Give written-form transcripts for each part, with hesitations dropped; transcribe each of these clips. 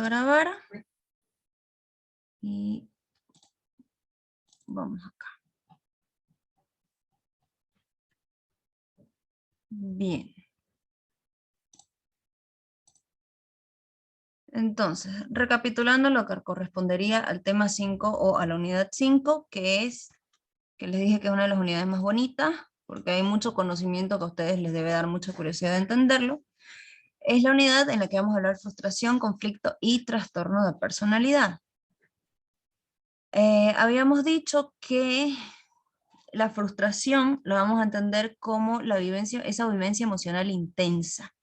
grabar. Y vamos acá. Bien. Entonces, recapitulando lo que correspondería al tema 5 o a la unidad 5, que es, que les dije que es una de las unidades más bonitas, porque hay mucho conocimiento que a ustedes les debe dar mucha curiosidad de entenderlo, es la unidad en la que vamos a hablar de frustración, conflicto y trastorno de personalidad. Habíamos dicho que la frustración la vamos a entender como la vivencia, esa vivencia emocional intensa,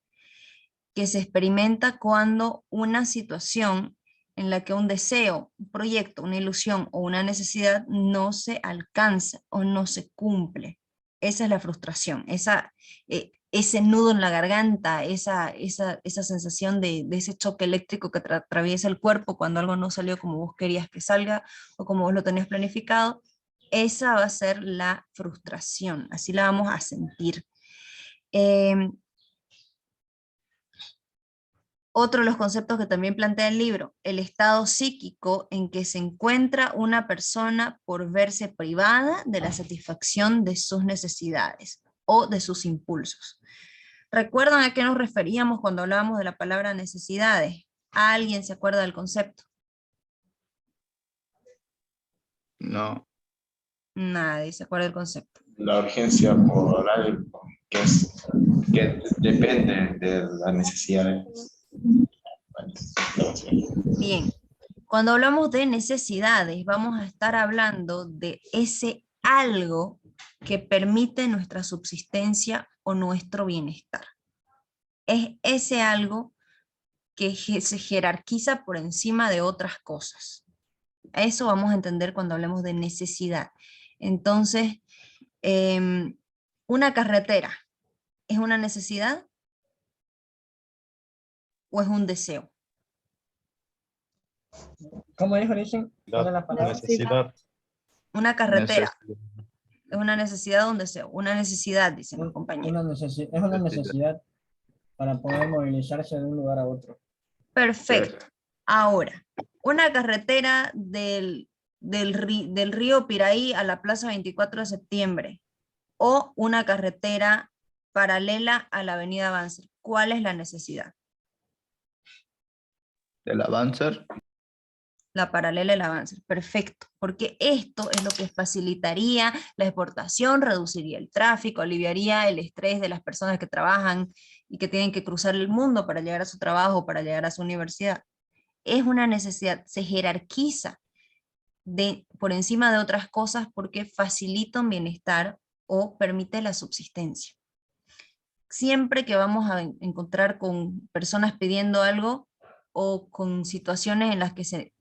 que se experimenta cuando una situación en la que un deseo, un proyecto, una ilusión o una necesidad no se alcanza o no se cumple. Esa es la frustración, ese nudo en la garganta, esa sensación de ese choque eléctrico que atraviesa el cuerpo cuando algo no salió como vos querías que salga o como vos lo tenías planificado. Esa va a ser la frustración, así la vamos a sentir. Otro de los conceptos que también plantea el libro, el estado psíquico en que se encuentra una persona por verse privada de la satisfacción de sus necesidades o de sus impulsos. ¿Recuerdan a qué nos referíamos cuando hablábamos de la palabra necesidades? ¿Alguien se acuerda del concepto? No. Nadie se acuerda del concepto. La urgencia por algo que depende de las necesidades. Bien, cuando hablamos de necesidades, vamos a estar hablando de ese algo que permite nuestra subsistencia o nuestro bienestar. Es ese algo que se jerarquiza por encima de otras cosas. A eso vamos a entender cuando hablemos de necesidad. Entonces, una carretera, ¿es una necesidad o es un deseo? ¿Cómo dijo Origen? La Necesidad. Una carretera, ¿es una necesidad o un deseo? Una necesidad, dicen los compañeros. Es una necesidad para poder movilizarse de un lugar a otro. Perfecto. Ahora, una carretera del río Piraí a la Plaza 24 de septiembre o una carretera paralela a la avenida Banzer. ¿Cuál es la necesidad? ¿Del Avancer? La paralela y el avance. Perfecto, porque esto es lo que facilitaría la exportación, reduciría el tráfico, aliviaría el estrés de las personas que trabajan y que tienen que cruzar el mundo para llegar a su trabajo, para llegar a su universidad. Es una necesidad, se jerarquiza por encima de otras cosas porque facilita un bienestar o permite la subsistencia. Siempre que vamos a encontrar con personas pidiendo algo o con situaciones en las que se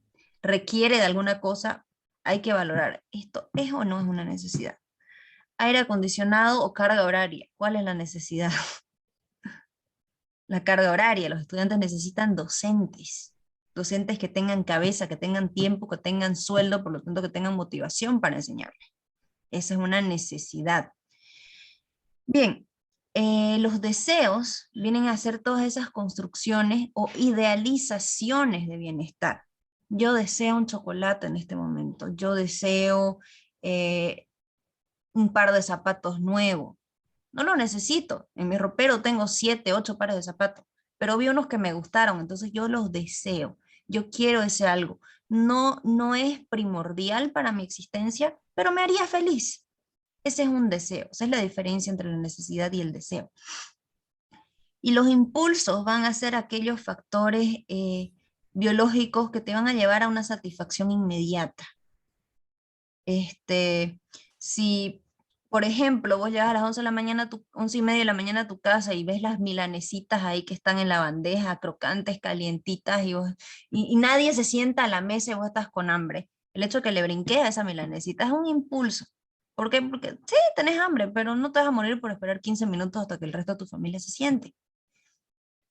requiere de alguna cosa, hay que valorar, ¿esto es o no es una necesidad? Aire acondicionado o carga horaria, ¿cuál es la necesidad? La carga horaria, los estudiantes necesitan docentes, docentes que tengan cabeza, que tengan tiempo, que tengan sueldo, por lo tanto que tengan motivación para enseñarles. Esa es una necesidad. Bien, los deseos vienen a ser todas esas construcciones o idealizaciones de bienestar. Yo deseo un chocolate en este momento, yo deseo un par de zapatos nuevos. No lo necesito, en mi ropero tengo 7, 8 pares de zapatos, pero vi unos que me gustaron, entonces yo los deseo, yo quiero ese algo. No, no es primordial para mi existencia, pero me haría feliz. Ese es un deseo, esa es la diferencia entre la necesidad y el deseo. Y los impulsos van a ser aquellos factores biológicos que te van a llevar a una satisfacción inmediata. Si, por ejemplo, vos llegas a las 11 de la mañana, 11:30 de la mañana a tu casa y ves las milanesitas ahí que están en la bandeja, crocantes, calientitas, y nadie se sienta a la mesa y vos estás con hambre. El hecho de que le brinques a esa milanesita es un impulso. ¿Por qué? Porque sí, tenés hambre, pero no te vas a morir por esperar 15 minutos hasta que el resto de tu familia se siente.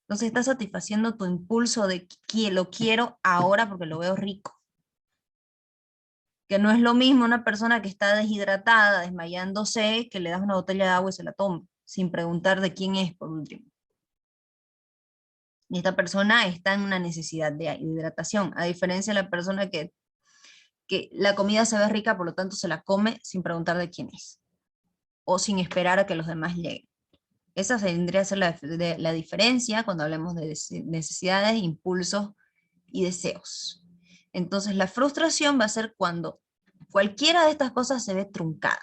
Entonces estás satisfaciendo tu impulso de que lo quiero ahora porque lo veo rico. Que no es lo mismo una persona que está deshidratada, desmayándose, que le das una botella de agua y se la toma, sin preguntar de quién es por último. Y esta persona está en una necesidad de hidratación, a diferencia de la persona que la comida se ve rica, por lo tanto se la come sin preguntar de quién es, o sin esperar a que los demás lleguen. Esa vendría a ser la diferencia cuando hablamos de necesidades, impulsos y deseos. Entonces la frustración va a ser cuando cualquiera de estas cosas se ve truncada.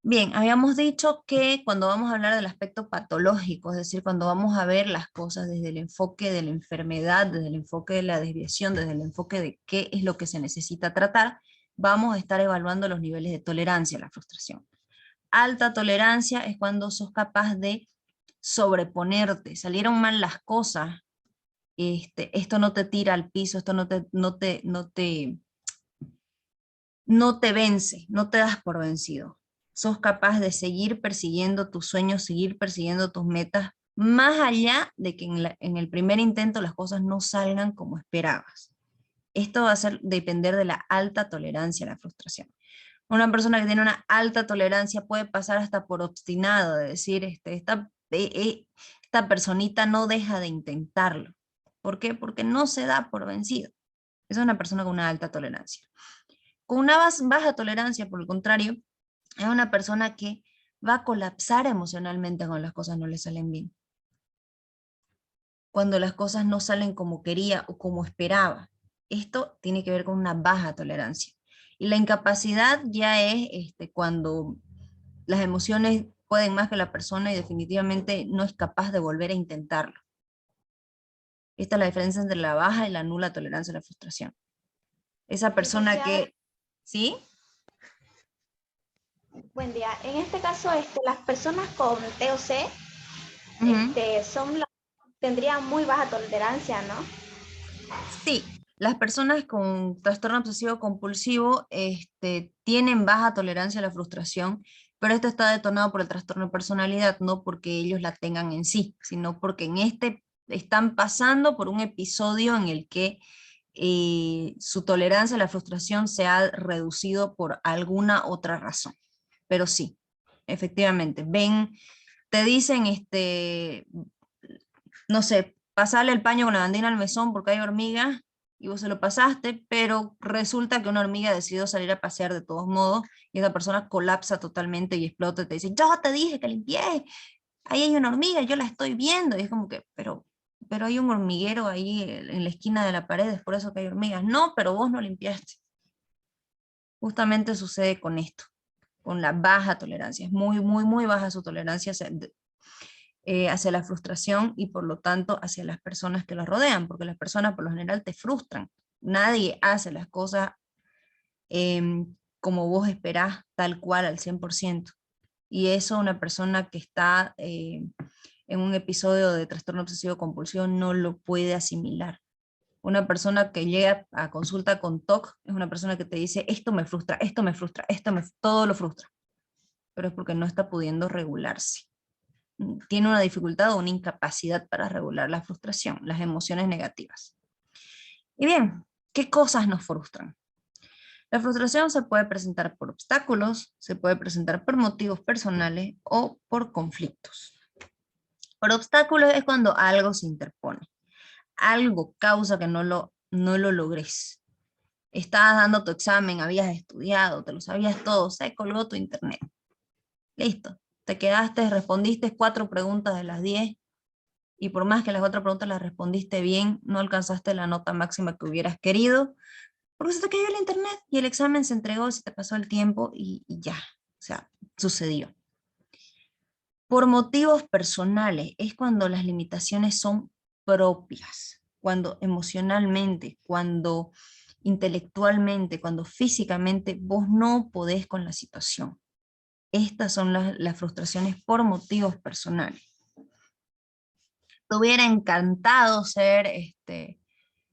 Bien, habíamos dicho que cuando vamos a hablar del aspecto patológico, es decir, cuando vamos a ver las cosas desde el enfoque de la enfermedad, desde el enfoque de la desviación, desde el enfoque de qué es lo que se necesita tratar, vamos a estar evaluando los niveles de tolerancia a la frustración. Alta tolerancia es cuando sos capaz de sobreponerte, salieron mal las cosas, esto no te tira al piso, esto no te vence, no te das por vencido. Sos capaz de seguir persiguiendo tus sueños, seguir persiguiendo tus metas, más allá de que en el primer intento las cosas no salgan como esperabas. Esto va a depender de la alta tolerancia a la frustración. Una persona que tiene una alta tolerancia puede pasar hasta por obstinado, de decir, esta personita no deja de intentarlo. ¿Por qué? Porque no se da por vencido. Esa es una persona con una alta tolerancia. Con una baja tolerancia, por el contrario, es una persona que va a colapsar emocionalmente cuando las cosas no le salen bien. Cuando las cosas no salen como quería o como esperaba. Esto tiene que ver con una baja tolerancia. Y la incapacidad ya es cuando las emociones pueden más que la persona y definitivamente no es capaz de volver a intentarlo. Esta es la diferencia entre la baja y la nula tolerancia a la frustración. Esa persona que... ¿Sí? Buen día. En este caso, las personas con TOC tendrían muy baja tolerancia, ¿no? Sí, las personas con trastorno obsesivo compulsivo tienen baja tolerancia a la frustración, pero esto está detonado por el trastorno de personalidad, no porque ellos la tengan en sí, sino porque están pasando por un episodio en el que su tolerancia a la frustración se ha reducido por alguna otra razón. Pero sí, efectivamente, te dicen, no sé, pasarle el paño con la bandina al mesón porque hay hormigas, y vos se lo pasaste, pero resulta que una hormiga decidió salir a pasear de todos modos, y esa persona colapsa totalmente y explota y te dice, yo te dije que limpié, ahí hay una hormiga, yo la estoy viendo, y es como que, pero hay un hormiguero ahí en la esquina de la pared, es por eso que hay hormigas. No, pero vos no limpiaste. Justamente sucede con esto, con la baja tolerancia, es muy, muy, muy baja su tolerancia hacia la frustración y por lo tanto hacia las personas que los rodean, porque las personas por lo general te frustran. Nadie hace las cosas como vos esperás, tal cual, al 100%. Y eso una persona que está en un episodio de trastorno obsesivo compulsivo no lo puede asimilar. Una persona que llega a consulta con TOC es una persona que te dice, esto me frustra, esto me frustra, todo lo frustra, pero es porque no está pudiendo regularse. Tiene una dificultad o una incapacidad para regular la frustración, las emociones negativas. Y bien, ¿qué cosas nos frustran? La frustración se puede presentar por obstáculos, se puede presentar por motivos personales o por conflictos. Por obstáculos es cuando algo se interpone, algo causa que no lo logres. Estabas dando tu examen, habías estudiado, te lo sabías todo, se colgó tu internet. Listo, te quedaste, respondiste 4 preguntas de las 10 y por más que las 4 preguntas las respondiste bien, no alcanzaste la nota máxima que hubieras querido, porque se te cayó el internet y el examen se entregó, se te pasó el tiempo y ya, o sea, sucedió. Por motivos personales es cuando las limitaciones son propias, cuando emocionalmente, cuando intelectualmente, cuando físicamente vos no podés con la situación. Estas son las frustraciones por motivos personales. Te hubiera encantado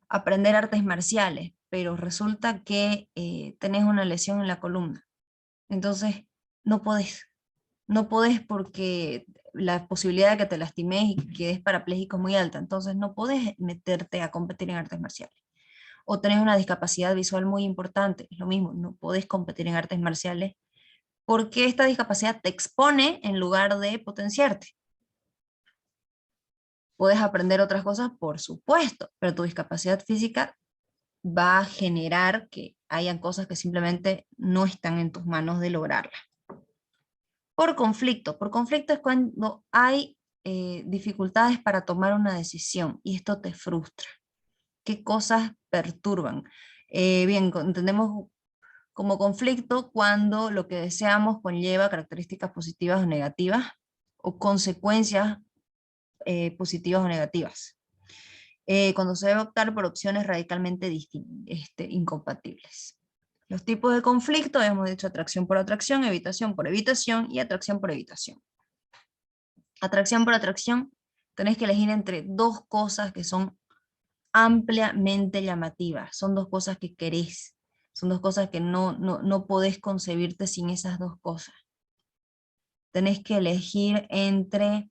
aprender artes marciales, pero resulta que tenés una lesión en la columna. Entonces, no podés. No podés porque la posibilidad de que te lastimes y que quedes parapléjico es muy alta. Entonces, no podés meterte a competir en artes marciales. O tenés una discapacidad visual muy importante. Es lo mismo, no podés competir en artes marciales porque esta discapacidad te expone en lugar de potenciarte. Puedes aprender otras cosas, por supuesto, pero tu discapacidad física va a generar que hayan cosas que simplemente no están en tus manos de lograrlas. Por conflicto es cuando hay dificultades para tomar una decisión y esto te frustra. ¿Qué cosas perturban? Bien, entendemos como conflicto cuando lo que deseamos conlleva características positivas o negativas o consecuencias positivas o negativas. Cuando se debe optar por opciones radicalmente incompatibles. Los tipos de conflicto, hemos dicho atracción por atracción, evitación por evitación y atracción por evitación. Atracción por atracción, tenés que elegir entre dos cosas que son ampliamente llamativas, son dos cosas que querés, son dos cosas que no podés concebirte sin esas dos cosas. Tenés que elegir entre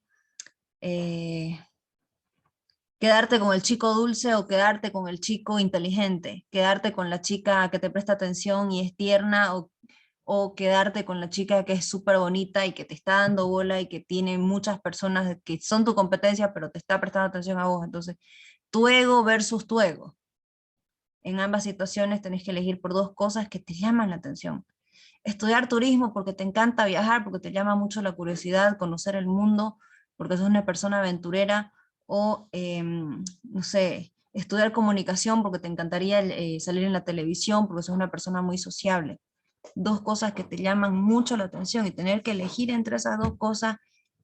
quedarte con el chico dulce o quedarte con el chico inteligente, quedarte con la chica que te presta atención y es tierna o quedarte con la chica que es súper bonita y que te está dando bola y que tiene muchas personas que son tu competencia pero te está prestando atención a vos. Entonces, tu ego versus tu ego. En ambas situaciones tenés que elegir por dos cosas que te llaman la atención. Estudiar turismo porque te encanta viajar, porque te llama mucho la curiosidad, conocer el mundo, porque sos una persona aventurera, o, no sé, estudiar comunicación porque te encantaría salir en la televisión, porque sos una persona muy sociable. Dos cosas que te llaman mucho la atención y tener que elegir entre esas dos cosas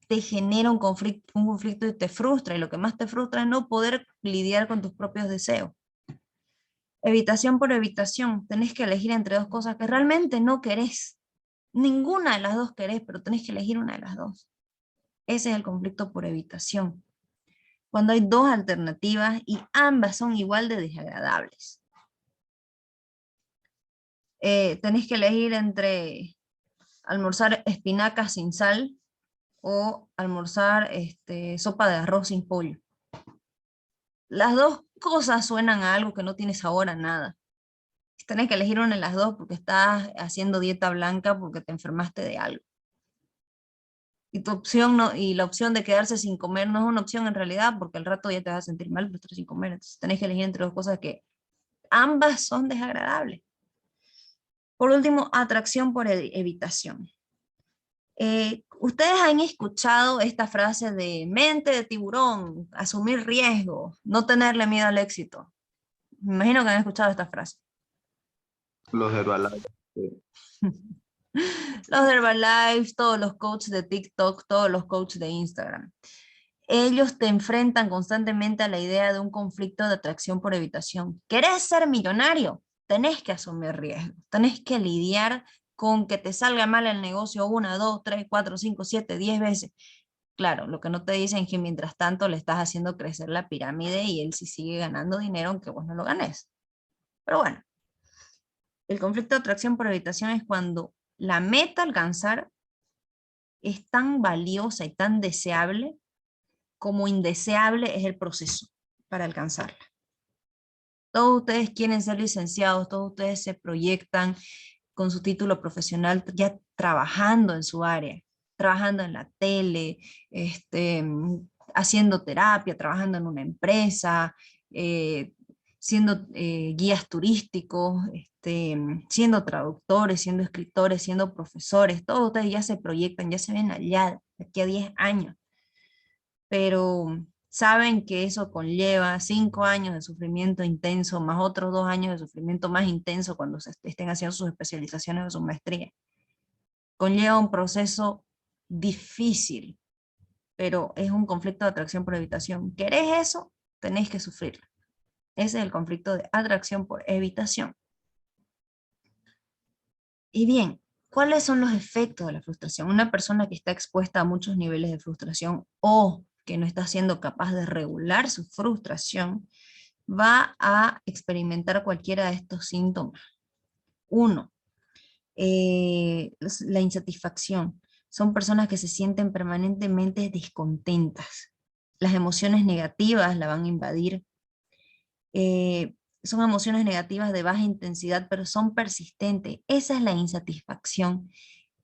te genera un conflicto y te frustra, y lo que más te frustra es no poder lidiar con tus propios deseos. Evitación por evitación, tenés que elegir entre dos cosas que realmente no querés. Ninguna de las dos querés, pero tenés que elegir una de las dos. Ese es el conflicto por evitación. Cuando hay dos alternativas y ambas son igual de desagradables. Tenés que elegir entre almorzar espinacas sin sal o almorzar sopa de arroz sin pollo. Las dos cosas suenan a algo que no tiene sabor a nada. Tenés que elegir una de las dos porque estás haciendo dieta blanca porque te enfermaste de algo. Y tu opción no, y la opción de quedarse sin comer no es una opción en realidad, porque al rato ya te vas a sentir mal por estar sin comer. Entonces tenés que elegir entre dos cosas que ambas son desagradables. Por último, atracción por evitación. Ustedes han escuchado esta frase de mente de tiburón, asumir riesgo, no tenerle miedo al éxito. Me imagino que han escuchado esta frase. Los Herbalife. Los de Herbalife, todos los coaches de TikTok, todos los coaches de Instagram. Ellos te enfrentan constantemente a la idea de un conflicto de atracción por evitación. ¿Querés ser millonario? Tenés que asumir riesgos, tenés que lidiar con que te salga mal el negocio 1, 2, 3, 4, 5, 7, 10 veces. Claro, lo que no te dicen es que mientras tanto le estás haciendo crecer la pirámide y él sí sigue ganando dinero aunque vos no lo ganes. Pero bueno, el conflicto de atracción por evitación es cuando la meta a alcanzar es tan valiosa y tan deseable como indeseable es el proceso para alcanzarla. Todos ustedes quieren ser licenciados, todos ustedes se proyectan con su título profesional ya trabajando en su área, trabajando en la tele, haciendo terapia, trabajando en una empresa, siendo guías turísticos, siendo traductores, siendo escritores, siendo profesores. Todos ustedes ya se proyectan, ya se ven allá, de aquí a 10 años. Pero saben que eso conlleva 5 años de sufrimiento intenso, más otros 2 años de sufrimiento más intenso cuando se estén haciendo sus especializaciones o su maestría. Conlleva un proceso difícil, pero es un conflicto de atracción por evitación. ¿Querés eso? Tenéis que sufrirlo. Ese es el conflicto de atracción por evitación. Y bien, ¿cuáles son los efectos de la frustración? Una persona que está expuesta a muchos niveles de frustración o que no está siendo capaz de regular su frustración, va a experimentar cualquiera de estos síntomas. 1, la insatisfacción. Son personas que se sienten permanentemente descontentas. Las emociones negativas la van a invadir. Son emociones negativas de baja intensidad, pero son persistentes. Esa es la insatisfacción.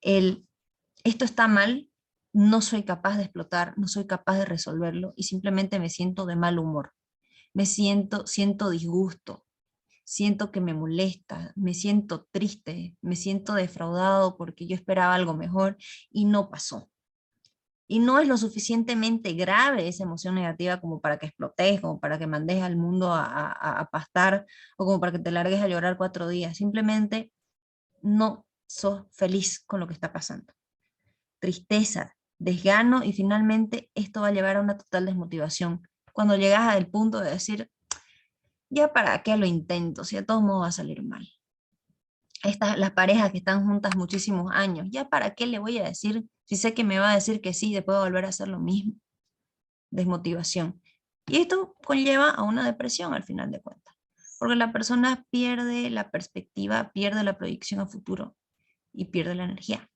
Esto está mal, no soy capaz de explotar, no soy capaz de resolverlo y simplemente me siento de mal humor. Siento disgusto, siento que me molesta, me siento triste, me siento defraudado porque yo esperaba algo mejor y no pasó. Y no es lo suficientemente grave esa emoción negativa como para que explotes, como para que mandes al mundo a pastar o como para que te largues a llorar 4 días. Simplemente no sos feliz con lo que está pasando. Tristeza, desgano y finalmente esto va a llevar a una total desmotivación. Cuando llegas al punto de decir, ya para qué lo intento, si de todos modos va a salir mal. Las parejas que están juntas muchísimos años, ya para qué le voy a decir, si sé que me va a decir que sí, después va a volver a hacer lo mismo. Desmotivación. Y esto conlleva a una depresión al final de cuentas, porque la persona pierde la perspectiva, pierde la proyección a futuro y pierde la energía.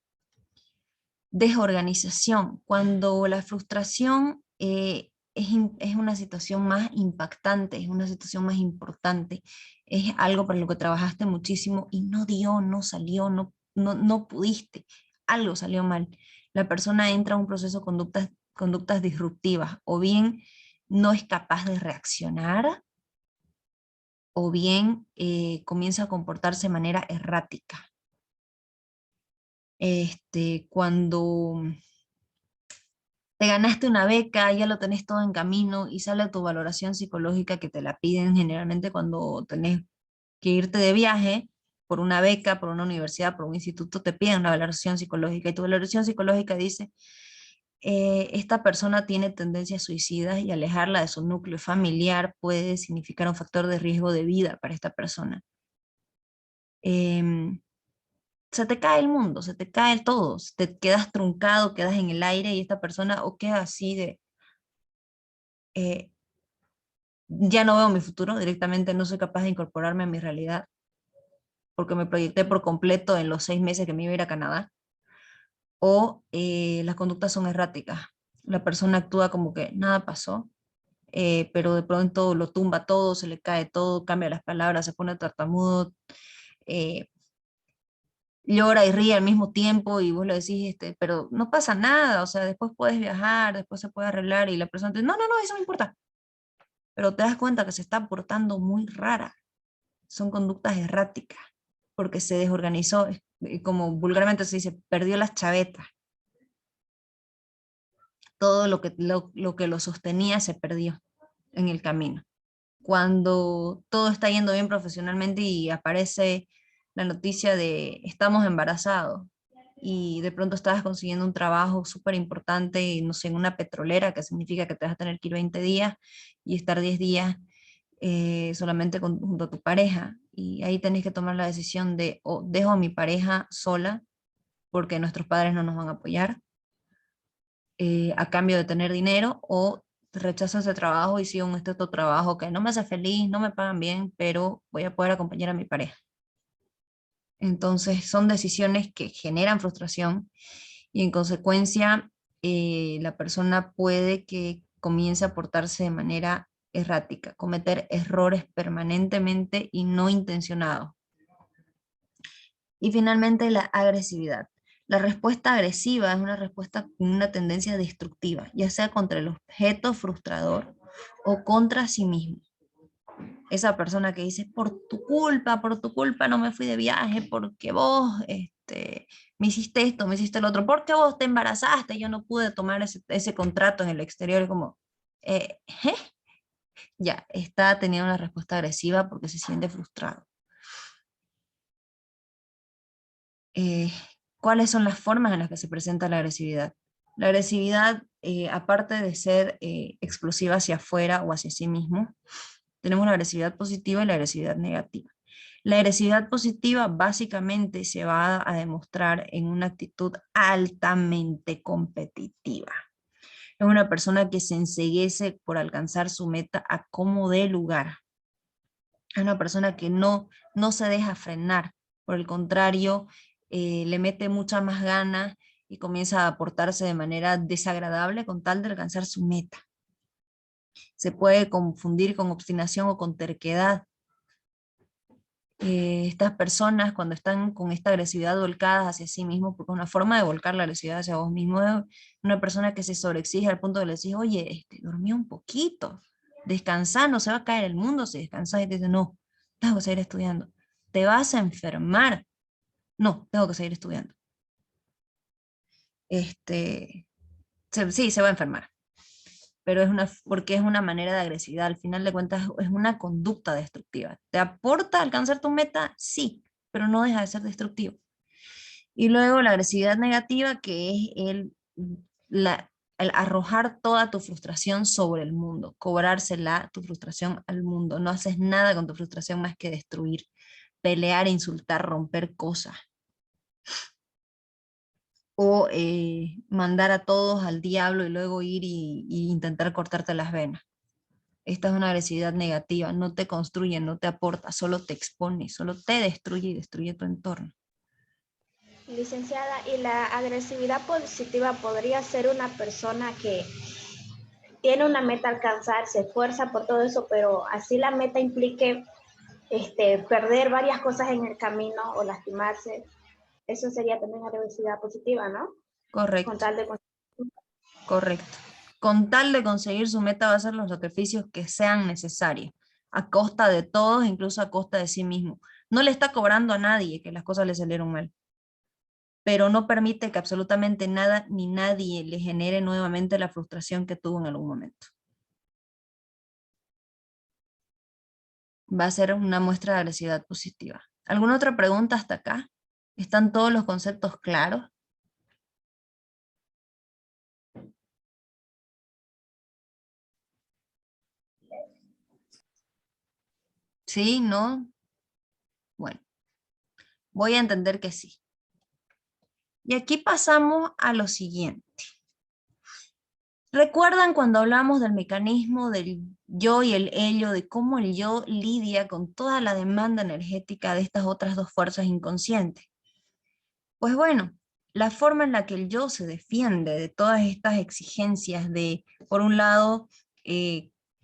Desorganización, cuando la frustración es una situación más impactante, es una situación más importante, es algo para lo que trabajaste muchísimo y no dio, no salió, no pudiste, algo salió mal. La persona entra a un proceso de conductas disruptivas, o bien no es capaz de reaccionar, o bien comienza a comportarse de manera errática. Cuando te ganaste una beca, ya lo tenés todo en camino y sale tu valoración psicológica que te la piden generalmente cuando tenés que irte de viaje por una beca, por una universidad, por un instituto, te piden una valoración psicológica y tu valoración psicológica dice, esta persona tiene tendencias suicidas y alejarla de su núcleo familiar puede significar un factor de riesgo de vida para esta persona. Se te cae el mundo, se te cae todo, te quedas truncado, quedas en el aire y esta persona o queda así de, eh, ya no veo mi futuro, directamente no soy capaz de incorporarme a mi realidad, porque me proyecté por completo en los 6 meses que me iba a ir a Canadá, o las conductas son erráticas, la persona actúa como que nada pasó, pero de pronto lo tumba todo, se le cae todo, cambia las palabras, se pone tartamudo, eh, llora y ríe al mismo tiempo y vos le decís, pero no pasa nada, o sea, después puedes viajar, después se puede arreglar y la persona te dice, no, no, no, eso no importa. Pero te das cuenta que se está portando muy rara. Son conductas erráticas, porque se desorganizó, como vulgarmente se dice, perdió las chavetas. Todo lo que lo sostenía se perdió en el camino. Cuando todo está yendo bien profesionalmente y aparece la noticia de estamos embarazados y de pronto estabas consiguiendo un trabajo súper importante, no sé, en una petrolera, que significa que te vas a tener que ir 20 días y estar 10 días solamente junto a tu pareja. Y ahí tenés que tomar la decisión de o dejo a mi pareja sola porque nuestros padres no nos van a apoyar a cambio de tener dinero, o rechazo ese trabajo y sigo en este otro trabajo que no me hace feliz, no me pagan bien, pero voy a poder acompañar a mi pareja. Entonces son decisiones que generan frustración y en consecuencia la persona puede que comience a portarse de manera errática, cometer errores permanentemente y no intencionados. Y finalmente la agresividad. La respuesta agresiva es una respuesta con una tendencia destructiva, ya sea contra el objeto frustrador o contra sí mismo. Esa persona que dice, por tu culpa no me fui de viaje, porque vos me hiciste esto, me hiciste lo otro, porque vos te embarazaste, yo no pude tomar ese contrato en el exterior, como, ¿eh? Ya, está teniendo una respuesta agresiva porque se siente frustrado. ¿Cuáles son las formas en las que se presenta la agresividad? La agresividad, aparte de ser explosiva hacia afuera o hacia sí mismo, tenemos la agresividad positiva y la agresividad negativa. La agresividad positiva básicamente se va a demostrar en una actitud altamente competitiva. Es una persona que se enceguece por alcanzar su meta a como dé lugar. Es una persona que no se deja frenar, por el contrario, le mete mucha más ganas y comienza a portarse de manera desagradable con tal de alcanzar su meta. Se puede confundir con obstinación o con terquedad. Estas personas cuando están con esta agresividad volcadas hacia sí mismos, porque una forma de volcar la agresividad hacia vos mismo es una persona que se sobreexige al punto de decir, oye, dormí un poquito, descansá, no se va a caer el mundo si descansás, y te dice, no, tengo que seguir estudiando, te vas a enfermar, no, tengo que seguir estudiando. Sí, se va a enfermar, pero porque es una manera de agresividad, al final de cuentas es una conducta destructiva. ¿Te aporta alcanzar tu meta? Sí, pero no deja de ser destructivo. Y luego la agresividad negativa, que es el arrojar toda tu frustración sobre el mundo, cobrársela, tu frustración al mundo. No haces nada con tu frustración más que destruir, pelear, insultar, romper cosas. O mandar a todos al diablo y luego ir y intentar cortarte las venas. Esta es una agresividad negativa, no te construye, no te aporta, solo te expone, solo te destruye y destruye tu entorno. Licenciada, ¿y la agresividad positiva podría ser una persona que tiene una meta a alcanzar, se esfuerza por todo eso, pero así la meta implique perder varias cosas en el camino o lastimarse? Eso sería también agresividad positiva, ¿no? Con Correcto, tal de... correcto. Con tal de conseguir su meta va a hacer los sacrificios que sean necesarios, a costa de todos, incluso a costa de sí mismo. No le está cobrando a nadie que las cosas le salieron mal, pero no permite que absolutamente nada ni nadie le genere nuevamente la frustración que tuvo en algún momento. Va a ser una muestra de agresividad positiva. ¿Alguna otra pregunta hasta acá? ¿Están todos los conceptos claros? ¿Sí? ¿No? Bueno, voy a entender que sí. Y aquí pasamos a lo siguiente. ¿Recuerdan cuando hablamos del mecanismo del yo y el ello, de cómo el yo lidia con toda la demanda energética de estas otras dos fuerzas inconscientes? Pues bueno, la forma en la que el yo se defiende de todas estas exigencias de, por un lado,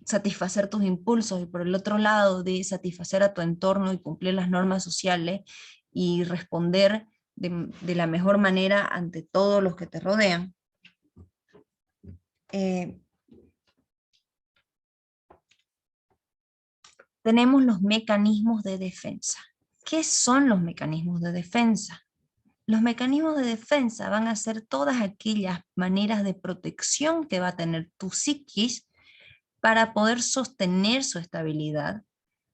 satisfacer tus impulsos y por el otro lado, de satisfacer a tu entorno y cumplir las normas sociales y responder de la mejor manera ante todos los que te rodean. Tenemos los mecanismos de defensa. ¿Qué son los mecanismos de defensa? Los mecanismos de defensa van a ser todas aquellas maneras de protección que va a tener tu psiquis para poder sostener su estabilidad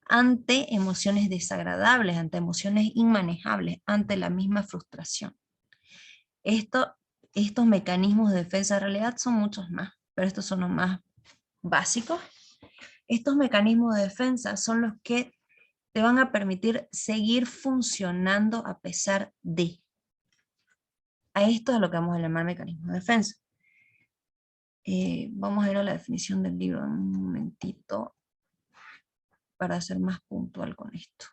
ante emociones desagradables, ante emociones inmanejables, ante la misma frustración. Estos mecanismos de defensa en realidad son muchos más, pero estos son los más básicos. Estos mecanismos de defensa son los que te van a permitir seguir funcionando a pesar de. A esto es lo que vamos a llamar mecanismo de defensa. Vamos a ir a la definición del libro en un momentito para ser más puntual con esto.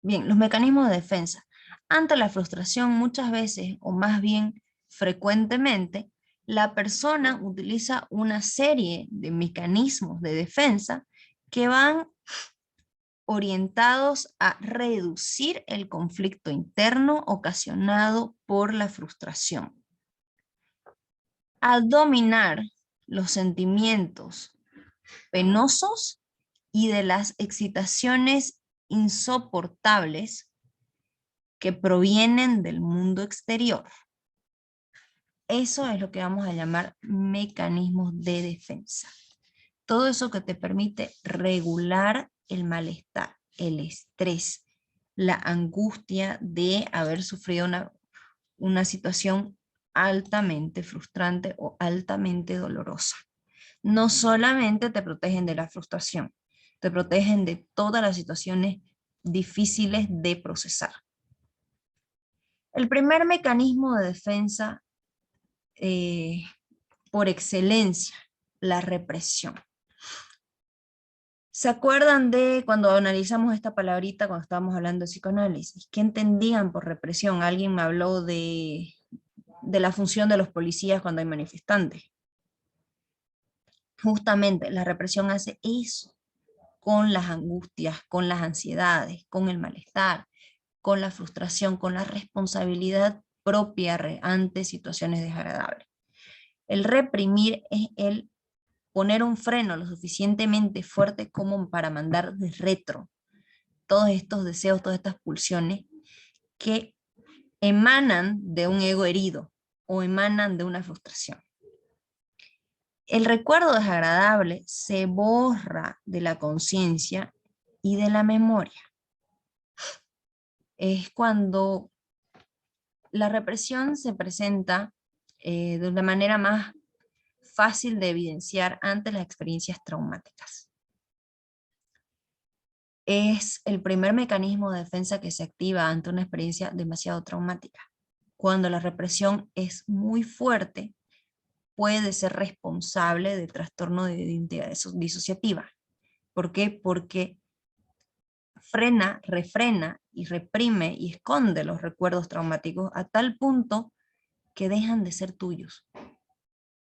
Bien, los mecanismos de defensa. Ante la frustración, muchas veces, o más bien frecuentemente, la persona utiliza una serie de mecanismos de defensa que van orientados a reducir el conflicto interno ocasionado por la frustración, a dominar los sentimientos penosos y de las excitaciones insoportables que provienen del mundo exterior. Eso es lo que vamos a llamar mecanismos de defensa. Todo eso que te permite regular el malestar, el estrés, la angustia de haber sufrido una situación altamente frustrante o altamente dolorosa. No solamente te protegen de la frustración, te protegen de todas las situaciones difíciles de procesar. El primer mecanismo de defensa por excelencia, la represión. ¿Se acuerdan de cuando analizamos esta palabrita, cuando estábamos hablando de psicoanálisis? ¿Qué entendían por represión? Alguien me habló de la función de los policías cuando hay manifestantes. Justamente la represión hace eso con las angustias, con las ansiedades, con el malestar, con la frustración, con la responsabilidad propia ante situaciones desagradables. El reprimir es el poner un freno lo suficientemente fuerte como para mandar de retro todos estos deseos, todas estas pulsiones que emanan de un ego herido o emanan de una frustración. El recuerdo desagradable se borra de la conciencia y de la memoria. Es cuando la represión se presenta de una manera más fácil de evidenciar ante las experiencias traumáticas. Es el primer mecanismo de defensa que se activa ante una experiencia demasiado traumática. Cuando la represión es muy fuerte, puede ser responsable de trastorno de identidad disociativa. ¿Por qué? Porque frena, refrena y reprime y esconde los recuerdos traumáticos a tal punto que dejan de ser tuyos,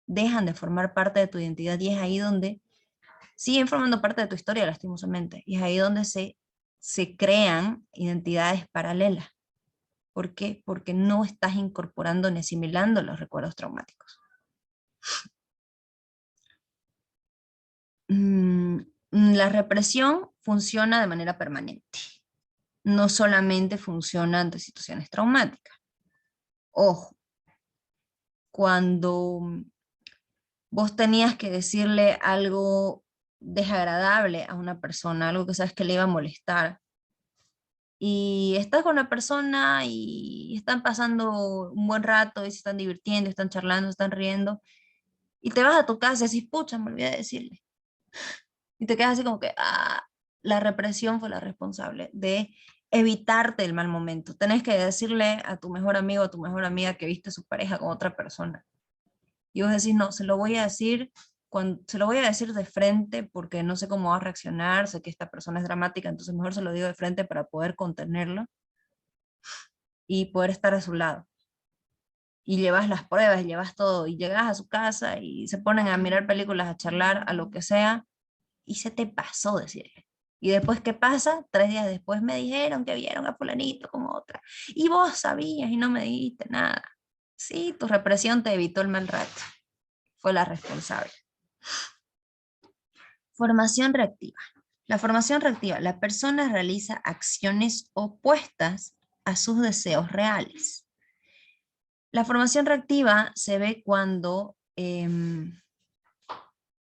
dejan de formar parte de tu identidad, y es ahí donde siguen formando parte de tu historia, lastimosamente, y es ahí donde se crean identidades paralelas. ¿Por qué? Porque no estás incorporando ni asimilando los recuerdos traumáticos. La represión funciona de manera permanente. No solamente funciona ante situaciones traumáticas. Ojo, cuando vos tenías que decirle algo desagradable a una persona, algo que sabes que le iba a molestar, y estás con la persona y están pasando un buen rato y se están divirtiendo, están charlando, están riendo, y te vas a tu casa y decís, pucha, me olvidé de decirle. Y te quedas así como que, la represión fue la responsable de evitarte el mal momento. Tenés que decirle a tu mejor amigo o a tu mejor amiga que viste a su pareja con otra persona. Y vos decís, no, se lo voy a decir de frente porque no sé cómo va a reaccionar, sé que esta persona es dramática, entonces mejor se lo digo de frente para poder contenerlo y poder estar a su lado. Y llevas las pruebas, llevas todo, y llegas a su casa y se ponen a mirar películas, a charlar, a lo que sea, y se te pasó decirle. Y después, ¿qué pasa? 3 días después me dijeron que vieron a fulanito con otra. Y vos sabías y no me dijiste nada. Sí, tu represión te evitó el mal rato. Fue la responsable. Formación reactiva. La formación reactiva, la persona realiza acciones opuestas a sus deseos reales. La formación reactiva se ve cuando,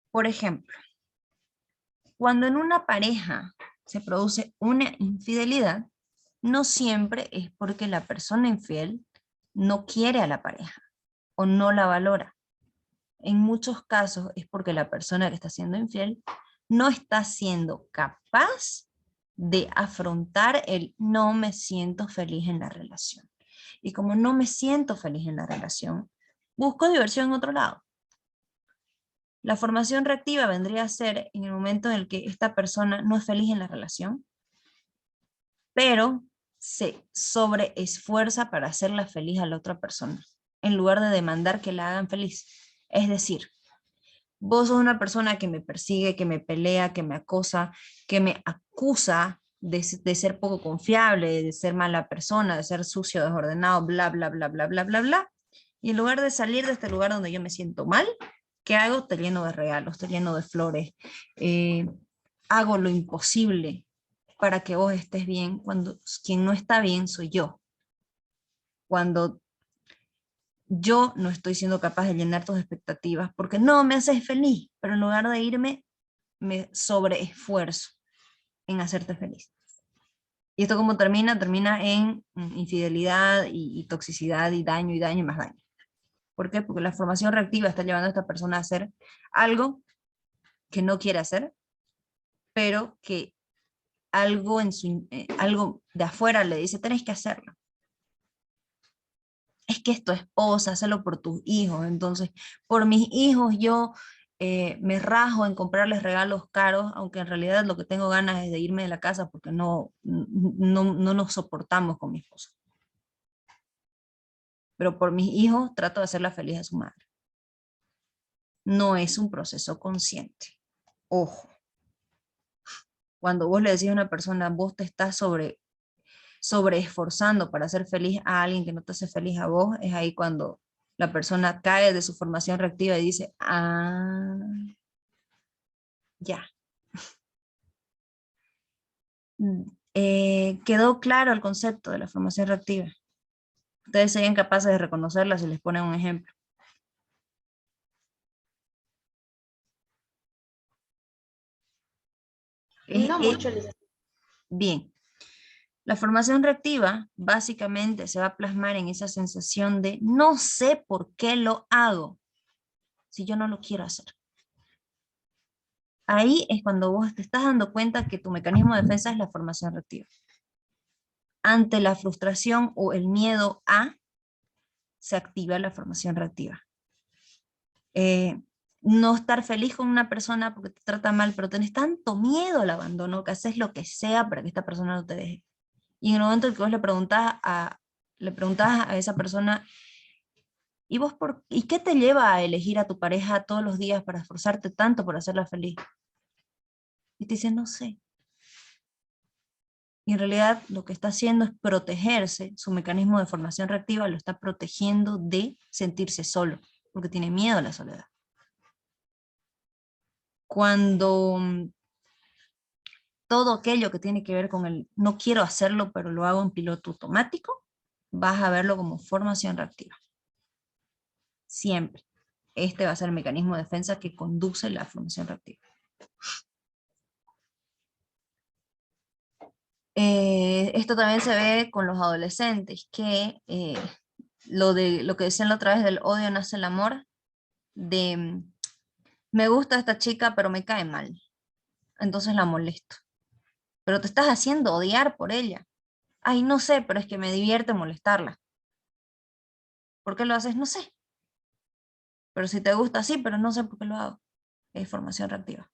por ejemplo, cuando en una pareja se produce una infidelidad, no siempre es porque la persona infiel no quiere a la pareja o no la valora. En muchos casos es porque la persona que está siendo infiel no está siendo capaz de afrontar el no me siento feliz en la relación. Y como no me siento feliz en la relación, busco diversión en otro lado. La formación reactiva vendría a ser en el momento en el que esta persona no es feliz en la relación, pero se sobreesfuerza para hacerla feliz a la otra persona, en lugar de demandar que la hagan feliz. Es decir, vos sos una persona que me persigue, que me pelea, que me acosa, que me acusa de ser poco confiable, de ser mala persona, de ser sucio, desordenado, bla, bla, bla, bla, bla, bla, bla. Y en lugar de salir de este lugar donde yo me siento mal, ¿qué hago? Te lleno de regalos, te lleno de flores, hago lo imposible para que vos estés bien, cuando quien no está bien soy yo. Cuando yo no estoy siendo capaz de llenar tus expectativas, porque no me haces feliz, pero en lugar de irme, me sobreesfuerzo en hacerte feliz. ¿Y esto cómo termina? Termina en infidelidad y toxicidad y daño y más daño. ¿Por qué? Porque la formación reactiva está llevando a esta persona a hacer algo que no quiere hacer, pero que algo, algo de afuera le dice, tenés que hacerlo. Es que es tu esposa, hazlo por tus hijos. Entonces, por mis hijos yo me rajo en comprarles regalos caros, aunque en realidad lo que tengo ganas es de irme de la casa porque no nos soportamos con mi esposo. Pero por mis hijos trato de hacerla feliz a su madre. No es un proceso consciente. Ojo. Cuando vos le decís a una persona, vos te estás sobre esforzando para hacer feliz a alguien que no te hace feliz a vos, es ahí cuando la persona cae de su formación reactiva y dice, ah, ya. Quedó claro el concepto de la formación reactiva. Ustedes serían capaces de reconocerla si les ponen un ejemplo. No mucho, licenciada. Bien. La formación reactiva básicamente se va a plasmar en esa sensación de no sé por qué lo hago si yo no lo quiero hacer. Ahí es cuando vos te estás dando cuenta que tu mecanismo de defensa es la formación reactiva. Ante la frustración o el miedo a, se activa la formación reactiva. No estar feliz con una persona porque te trata mal, pero tenés tanto miedo al abandono que haces lo que sea para que esta persona no te deje. Y en el momento en que vos le preguntás a esa persona, ¿y qué te lleva a elegir a tu pareja todos los días para esforzarte tanto por hacerla feliz? Y te dice, no sé. Y en realidad lo que está haciendo es protegerse, su mecanismo de formación reactiva lo está protegiendo de sentirse solo, porque tiene miedo a la soledad. Cuando todo aquello que tiene que ver con el no quiero hacerlo, pero lo hago en piloto automático, vas a verlo como formación reactiva. Siempre. Este va a ser el mecanismo de defensa que conduce la formación reactiva. Esto también se ve con los adolescentes, que lo que decían la otra vez del odio nace el amor, de me gusta esta chica pero me cae mal, entonces la molesto. Pero te estás haciendo odiar por ella. Ay, no sé, pero es que me divierte molestarla. ¿Por qué lo haces? No sé. Pero si te gusta, sí, pero no sé por qué lo hago. Es formación reactiva.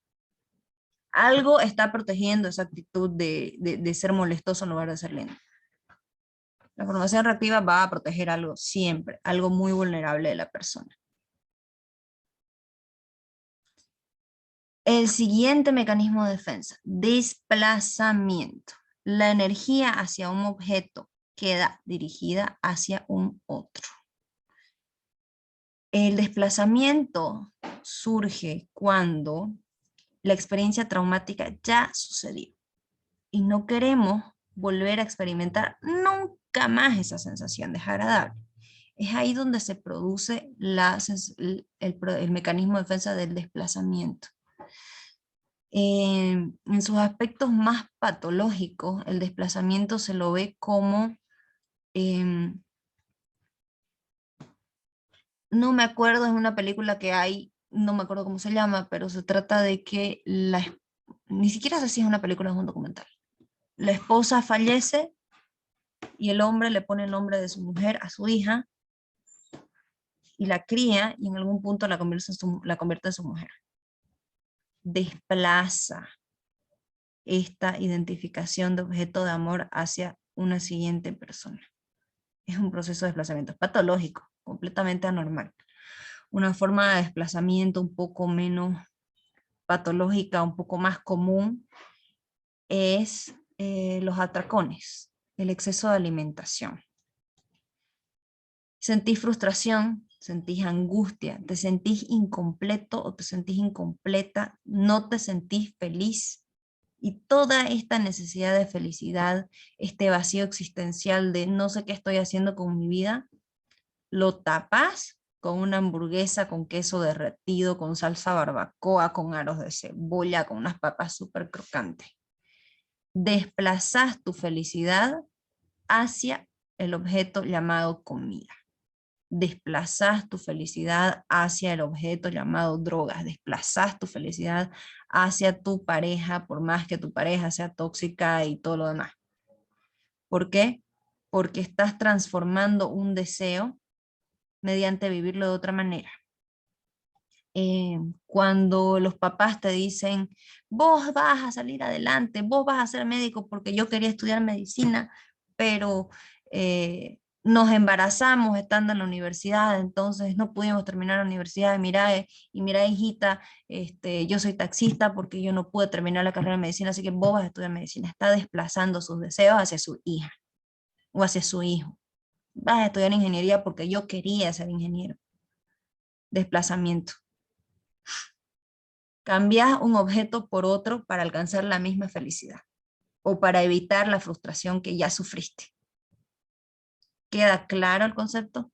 Algo está protegiendo esa actitud de ser molestoso en lugar de ser lindo. La formación reactiva va a proteger algo siempre, algo muy vulnerable de la persona. El siguiente mecanismo de defensa, desplazamiento. La energía hacia un objeto queda dirigida hacia un otro. El desplazamiento surge cuando la experiencia traumática ya sucedió y no queremos volver a experimentar nunca más esa sensación desagradable. Es ahí donde se produce el mecanismo de defensa del desplazamiento. En sus aspectos más patológicos, el desplazamiento se lo ve como, no me acuerdo, es una película que hay, no me acuerdo cómo se llama, pero se trata de que ni siquiera sé si es una película o es un documental. La esposa fallece y el hombre le pone el nombre de su mujer a su hija y la cría y en algún punto la convierte en su mujer. Desplaza esta identificación de objeto de amor hacia una siguiente persona. Es un proceso de desplazamiento patológico, completamente anormal. Una forma de desplazamiento un poco menos patológica, un poco más común, es los atracones, el exceso de alimentación. Sentís frustración, sentís angustia, te sentís incompleto o te sentís incompleta, no te sentís feliz. Y toda esta necesidad de felicidad, este vacío existencial de no sé qué estoy haciendo con mi vida, lo tapas con una hamburguesa con queso derretido, con salsa barbacoa, con aros de cebolla, con unas papas súper crocantes. Desplazas tu felicidad hacia el objeto llamado comida. Desplazas tu felicidad hacia el objeto llamado drogas. Desplazas tu felicidad hacia tu pareja, por más que tu pareja sea tóxica y todo lo demás. ¿Por qué? Porque estás transformando un deseo mediante vivirlo de otra manera. cuando los papás te dicen, vos vas a salir adelante, vos vas a ser médico porque yo quería estudiar medicina, pero nos embarazamos estando en la universidad, entonces no pudimos terminar la universidad, y mira hijita, yo soy taxista porque yo no pude terminar la carrera de medicina, así que vos vas a estudiar medicina. Está desplazando sus deseos hacia su hija o hacia su hijo. Vas a estudiar ingeniería porque yo quería ser ingeniero. Desplazamiento. Cambias un objeto por otro para alcanzar la misma felicidad o para evitar la frustración que ya sufriste. ¿Queda claro el concepto?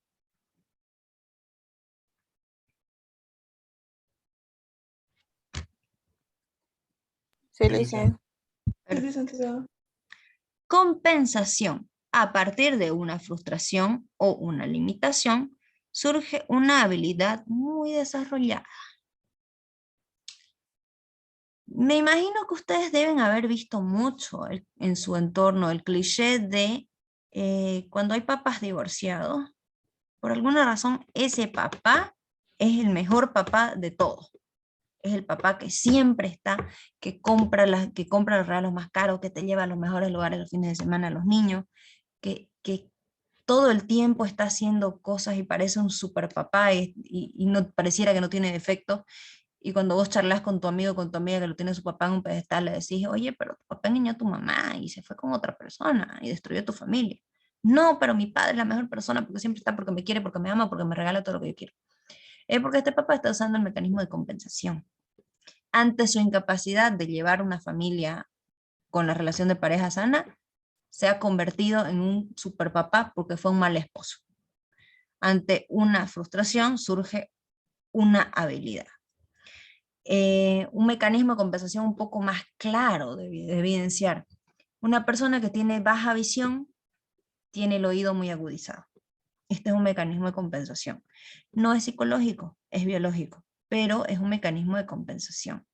Sí, licenciada. Compensación. A partir de una frustración o una limitación, surge una habilidad muy desarrollada. Me imagino que ustedes deben haber visto mucho en su entorno el cliché de cuando hay papás divorciados, por alguna razón ese papá es el mejor papá de todos. Es el papá que siempre está, que compra los regalos más caros, que te lleva a los mejores lugares los fines de semana a los niños, que todo el tiempo está haciendo cosas y parece un super papá y no pareciera que no tiene defectos. Y cuando vos charlas con tu amigo, con tu amiga que lo tiene su papá en un pedestal, le decís, oye, pero tu papá engañó a tu mamá y se fue con otra persona y destruyó tu familia. No, pero mi padre es la mejor persona porque siempre está, porque me quiere, porque me ama, porque me regala todo lo que yo quiero. Es porque este papá está usando el mecanismo de compensación. Ante su incapacidad de llevar una familia con la relación de pareja sana, se ha convertido en un superpapá porque fue un mal esposo. Ante una frustración surge una habilidad. Un mecanismo de compensación un poco más claro de evidenciar. Una persona que tiene baja visión tiene el oído muy agudizado. Este es un mecanismo de compensación. No es psicológico, es biológico, pero es un mecanismo de compensación.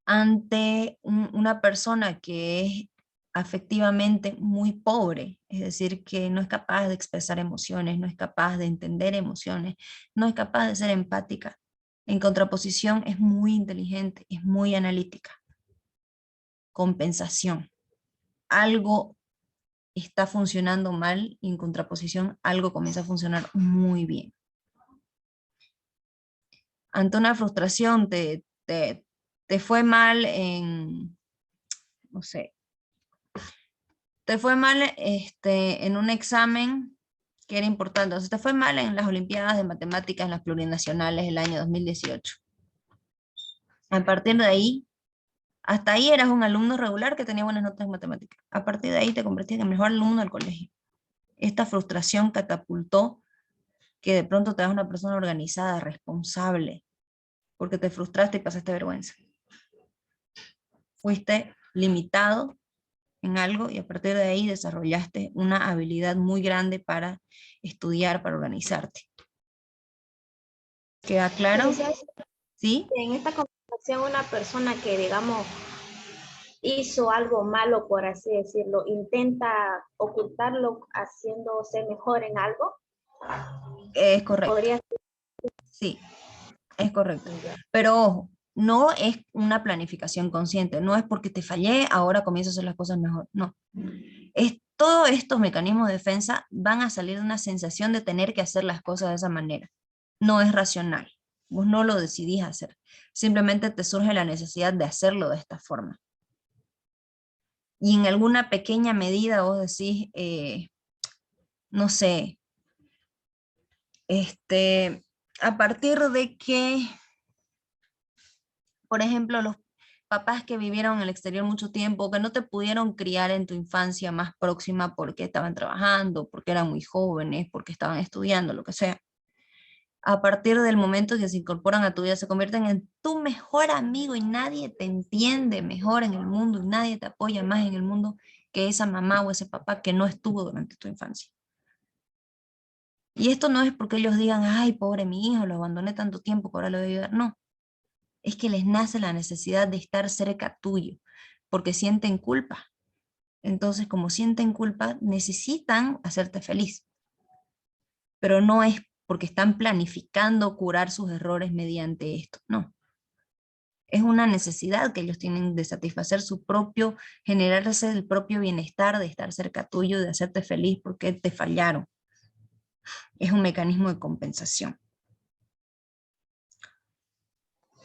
Ante una persona que es afectivamente muy pobre, es decir, que no es capaz de expresar emociones, no es capaz de entender emociones, no es capaz de ser empática. En contraposición, es muy inteligente, es muy analítica. Compensación. Algo está funcionando mal y en contraposición algo comienza a funcionar muy bien. Ante una frustración te fue mal en, no sé, te fue mal en un examen que era importante, o sea, te fue mal en las Olimpiadas de Matemáticas en las plurinacionales el año 2018. A partir de ahí, hasta ahí eras un alumno regular que tenía buenas notas en matemáticas. A partir de ahí te convertías en el mejor alumno del colegio. Esta frustración catapultó que de pronto te das una persona organizada, responsable, porque te frustraste y pasaste vergüenza. Fuiste limitado en algo y a partir de ahí desarrollaste una habilidad muy grande para estudiar, para organizarte. ¿Queda claro? ¿Sí? En esta conversación, una persona que, digamos, hizo algo malo, por así decirlo, intenta ocultarlo haciéndose mejor en algo. Es correcto. Podría ser. Sí, es correcto. Pero ojo, no es una planificación consciente, no es porque te fallé, ahora comienzo a hacer las cosas mejor, no. Todos estos mecanismos de defensa van a salir de una sensación de tener que hacer las cosas de esa manera. No es racional, vos no lo decidís hacer, simplemente te surge la necesidad de hacerlo de esta forma. Y en alguna pequeña medida vos decís, no sé, a partir de que, por ejemplo, los papás que vivieron en el exterior mucho tiempo, que no te pudieron criar en tu infancia más próxima porque estaban trabajando, porque eran muy jóvenes, porque estaban estudiando, lo que sea. A partir del momento que se incorporan a tu vida, se convierten en tu mejor amigo y nadie te entiende mejor en el mundo y nadie te apoya más en el mundo que esa mamá o ese papá que no estuvo durante tu infancia. Y esto no es porque ellos digan, ay, pobre mi hijo, lo abandoné tanto tiempo que ahora lo voy a ayudar. No, es que les nace la necesidad de estar cerca tuyo, porque sienten culpa. Entonces, como sienten culpa, necesitan hacerte feliz. Pero no es porque están planificando curar sus errores mediante esto. No. Es una necesidad que ellos tienen de satisfacer su propio, generarse el propio bienestar, de estar cerca tuyo, de hacerte feliz porque te fallaron. Es un mecanismo de compensación.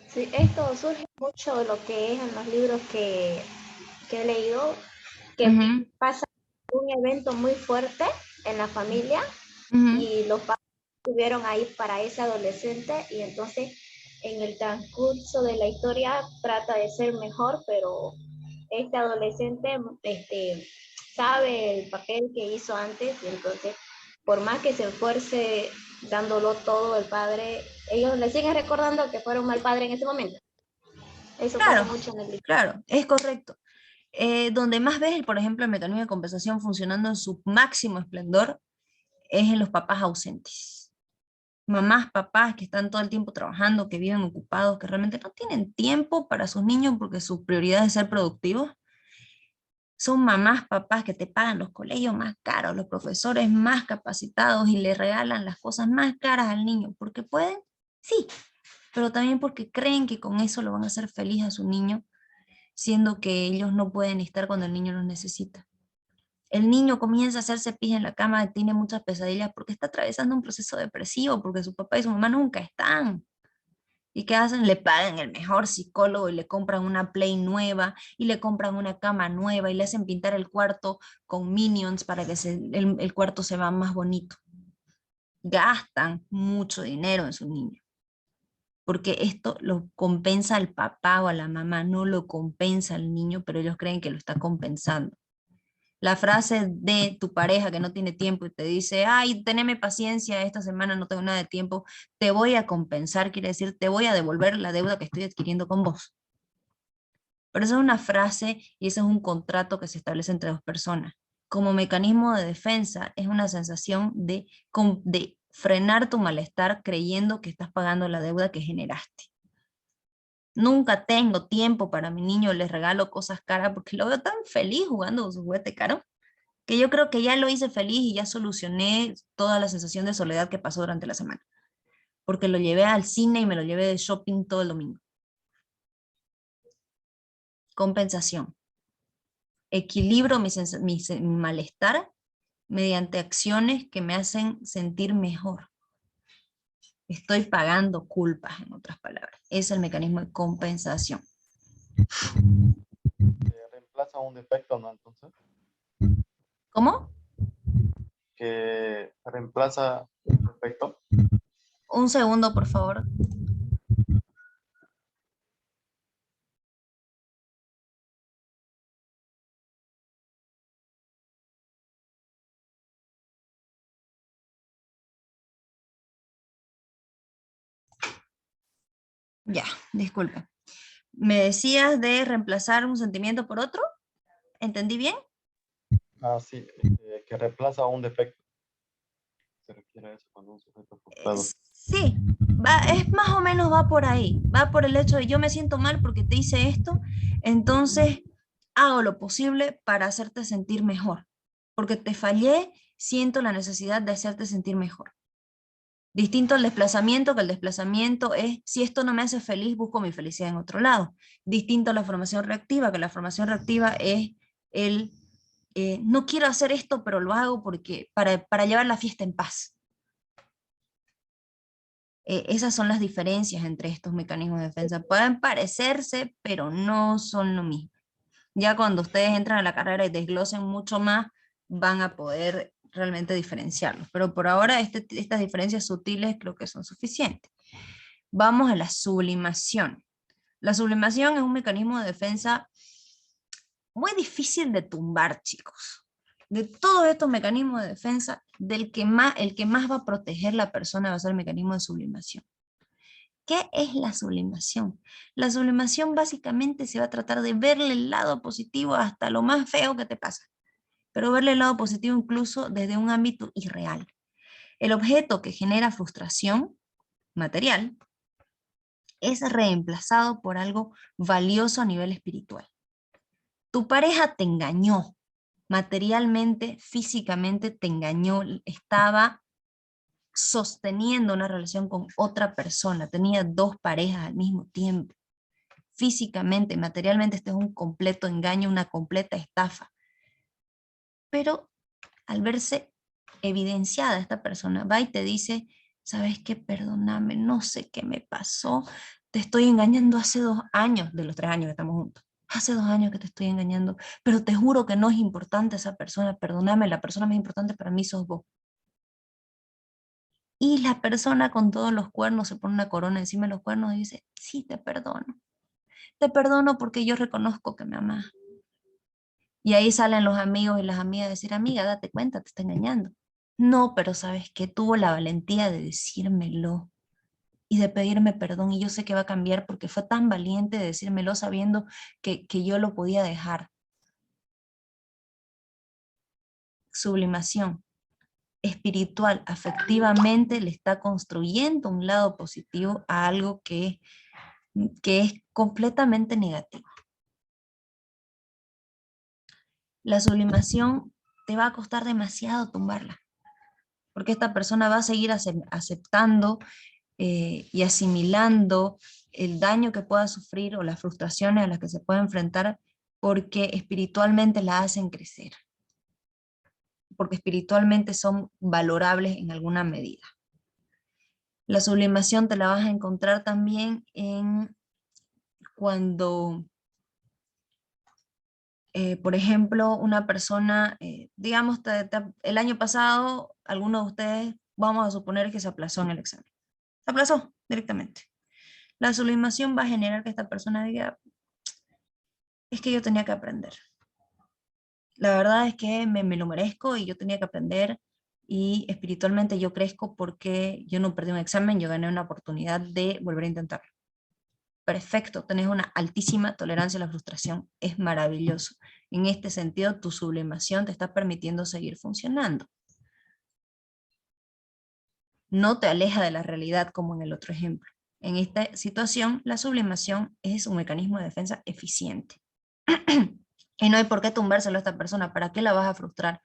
Sí, esto surge mucho de lo que es en los libros que he leído, que Ujú, pasa un evento muy fuerte en la familia ujú. y los padres estuvieron ahí para ese adolescente y entonces en el transcurso de la historia trata de ser mejor, pero este adolescente sabe el papel que hizo antes y entonces por más que se esfuerce dándolo todo el padre, ellos le siguen recordando que fueron mal padre en ese momento. Eso pasa Claro, mucho en el libro. claro, es correcto. Donde más ves, por ejemplo, el mecanismo de compensación funcionando en su máximo esplendor es en los papás ausentes. Mamás, papás que están todo el tiempo trabajando, que viven ocupados, que realmente no tienen tiempo para sus niños porque su prioridad es ser productivos. Son mamás, papás que te pagan los colegios más caros, los profesores más capacitados y le regalan las cosas más caras al niño. ¿Porque pueden? Sí, pero también porque creen que con eso lo van a hacer feliz a su niño, siendo que ellos no pueden estar cuando el niño los necesita. El niño comienza a hacerse pis en la cama, tiene muchas pesadillas porque está atravesando un proceso depresivo, porque su papá y su mamá nunca están. ¿Y qué hacen? Le pagan el mejor psicólogo y le compran una Play nueva y le compran una cama nueva y le hacen pintar el cuarto con Minions para que el cuarto se vea más bonito. Gastan mucho dinero en su niño, porque esto lo compensa al papá o a la mamá, no lo compensa al niño, pero ellos creen que lo está compensando. La frase de tu pareja que no tiene tiempo y te dice, ay, teneme paciencia, esta semana no tengo nada de tiempo, te voy a compensar, quiere decir, te voy a devolver la deuda que estoy adquiriendo con vos. Pero eso es una frase y ese es un contrato que se establece entre dos personas. Como mecanismo de defensa es una sensación de frenar tu malestar creyendo que estás pagando la deuda que generaste. Nunca tengo tiempo para mi niño, les regalo cosas caras porque lo veo tan feliz jugando con su juguete caro, que yo creo que ya lo hice feliz y ya solucioné toda la sensación de soledad que pasó durante la semana, porque lo llevé al cine y me lo llevé de shopping todo el domingo. Compensación. Equilibro mi malestar mediante acciones que me hacen sentir mejor. Estoy pagando culpas, en otras palabras. Es el mecanismo de compensación. Reemplaza un defecto, ¿no? Entonces, ¿Cómo? que reemplaza un defecto. Un segundo, por favor. Ya, disculpe. ¿Me decías de reemplazar un sentimiento por otro? ¿Entendí bien? Ah, sí, que reemplaza un defecto. Se refiere a eso cuando un sujeto frustrado. Sí, es más o menos va por ahí. Va por el hecho de yo me siento mal porque te hice esto, entonces hago lo posible para hacerte sentir mejor. Porque te fallé, siento la necesidad de hacerte sentir mejor. Distinto al desplazamiento, que el desplazamiento es, si esto no me hace feliz, busco mi felicidad en otro lado. Distinto a la formación reactiva, que la formación reactiva es el, no quiero hacer esto, pero lo hago porque, para llevar la fiesta en paz. Esas son las diferencias entre estos mecanismos de defensa. Pueden parecerse, pero no son lo mismo. Ya cuando ustedes entran a la carrera y desglosen mucho más, van a poder realmente diferenciarlos. Pero por ahora estas diferencias sutiles creo que son suficientes. Vamos a la sublimación. La sublimación es un mecanismo de defensa muy difícil de tumbar, chicos. De todos estos mecanismos de defensa, el que más va a proteger la persona va a ser el mecanismo de sublimación. ¿Qué es la sublimación? La sublimación básicamente se va a tratar de verle el lado positivo hasta lo más feo que te pasa, pero verle el lado positivo incluso desde un ámbito irreal. El objeto que genera frustración material es reemplazado por algo valioso a nivel espiritual. Tu pareja te engañó, materialmente, físicamente te engañó, estaba sosteniendo una relación con otra persona, tenía 2 parejas al mismo tiempo. Físicamente, materialmente, este es un completo engaño, una completa estafa. Pero al verse evidenciada esta persona, va y te dice, ¿sabes qué? Perdóname, no sé qué me pasó, te estoy engañando hace 2 años, de los 3 años que estamos juntos. Hace 2 años que te estoy engañando, pero te juro que no es importante esa persona, perdóname, la persona más importante para mí sos vos. Y la persona con todos los cuernos se pone una corona encima de los cuernos y dice, sí, te perdono. Te perdono porque yo reconozco que me amas. Y ahí salen los amigos y las amigas a decir, amiga, date cuenta, te está engañando. No, pero sabes que tuvo la valentía de decírmelo y de pedirme perdón, y yo sé que va a cambiar porque fue tan valiente de decírmelo sabiendo que yo lo podía dejar. Sublimación espiritual, afectivamente, le está construyendo un lado positivo a algo que es completamente negativo. La sublimación te va a costar demasiado tumbarla, porque esta persona va a seguir aceptando y asimilando el daño que pueda sufrir o las frustraciones a las que se puede enfrentar, porque espiritualmente la hacen crecer, porque espiritualmente son valorables en alguna medida. La sublimación te la vas a encontrar también en cuando, por ejemplo, una persona, digamos, el año pasado, alguno de ustedes, vamos a suponer que se aplazó en el examen. Se aplazó directamente. La sublimación va a generar que esta persona diga, es que yo tenía que aprender. La verdad es que me lo merezco y yo tenía que aprender, y espiritualmente yo crezco porque yo no perdí un examen, yo gané una oportunidad de volver a intentarlo. Perfecto, tenés una altísima tolerancia a la frustración, es maravilloso. En este sentido, tu sublimación te está permitiendo seguir funcionando. No te aleja de la realidad como en el otro ejemplo. En esta situación, la sublimación es un mecanismo de defensa eficiente. Y no hay por qué tumbárselo a esta persona. ¿Para qué la vas a frustrar?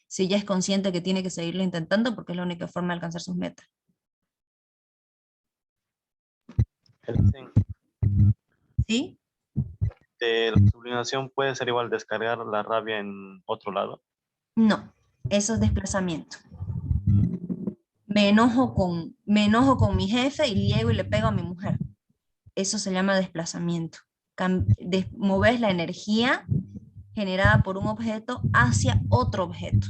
Si ya es consciente que tiene que seguirlo intentando porque es la única forma de alcanzar sus metas. ¿Sí? La sublimación puede ser igual descargar la rabia en otro lado. No, eso es desplazamiento. Me enojo con mi jefe y llego y le pego a mi mujer. Eso se llama desplazamiento. Moves la energía generada por un objeto hacia otro objeto.